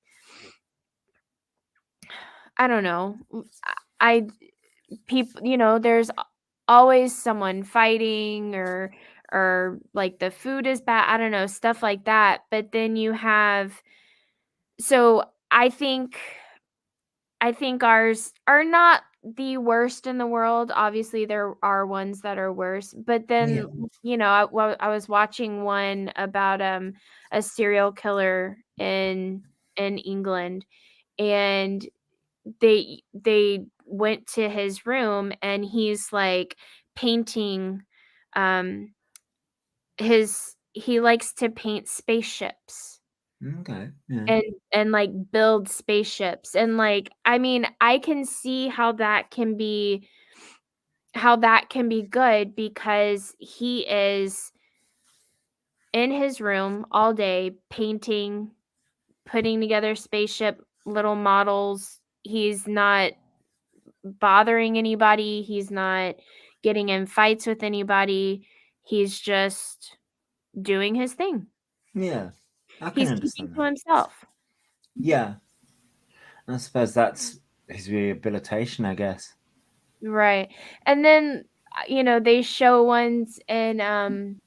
I don't know. People, there's always someone fighting, or like the food is bad. I don't know, stuff like that. But then you have, so I think ours are not the worst in the world. Obviously, there are ones that are worse. But then, I was watching one about a serial killer in England, and they went to his room, and he's like painting he likes to paint spaceships. Okay. Yeah. And like build spaceships, and like, I mean, I can see how that can be good, because he is in his room all day painting, putting together spaceship little models. He's not bothering anybody. He's not getting in fights with anybody. He's just doing his thing. Yeah. I can He's understand keeping that. to himself. Yeah. I suppose that's his rehabilitation, I guess. Right. And then, they show ones in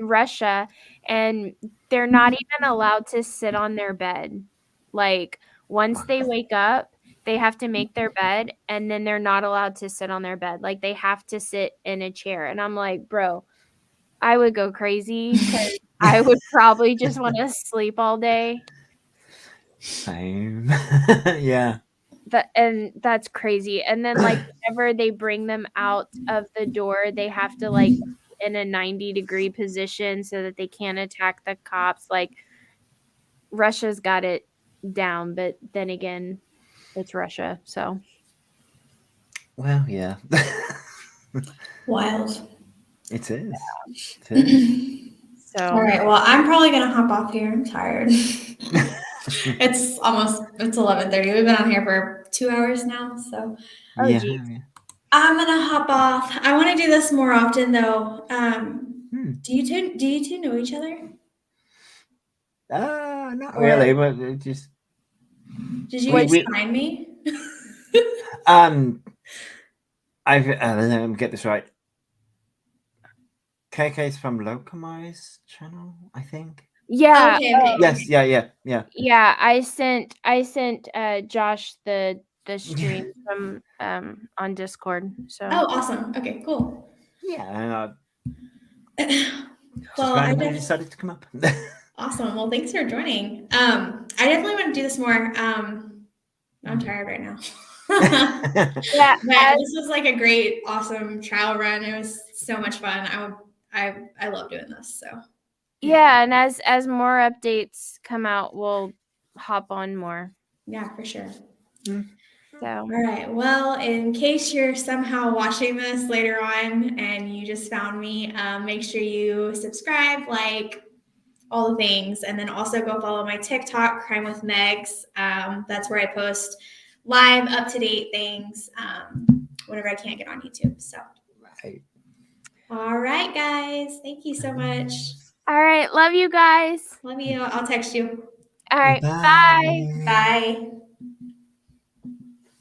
Russia, and they're not even allowed to sit on their bed. Like, once they wake up, they have to make their bed, and then they're not allowed to sit on their bed. Like, they have to sit in a chair. And I'm like, bro, I would go crazy, because I would probably just want to sleep all day. Same. Yeah. And that's crazy. And then, like, whenever they bring them out of the door, they have to like in a 90-degree position so that they can't attack the cops. Like, Russia's got it down, but then again, it's Russia, so. Well, yeah. Wild. It is. It is. So. All right. Well, I'm probably gonna hop off here. I'm tired. It's 11:30. We've been on here for 2 hours now, so. Oh, yeah. geez. I'm gonna hop off. I want to do this more often, though. Do you two know each other? Not really, but just. Did you guys find me? Let me get this right. KK's from Locomai's channel, I think. Yeah. Okay. Yes. Yeah. Yeah. I sent Josh the stream from on Discord. So. Oh, awesome. Okay, cool. Yeah. Well, I decided to come up. Awesome. Well, thanks for joining. I definitely want to do this more. I'm tired right now. Yeah, but this was like a great, awesome trial run. It was so much fun. I love doing this. So yeah, and as more updates come out, we'll hop on more. Yeah, for sure. So, all right. Well, in case you're somehow watching this later on and you just found me, make sure you subscribe, like, all the things, and then also go follow my TikTok, Crime with Megs. That's where I post live, up-to-date things whenever I can't get on YouTube. So, Right. all right, guys. Thank you so much. all right. Love you guys. Love you. I'll text you. All right. Bye. Bye. Bye.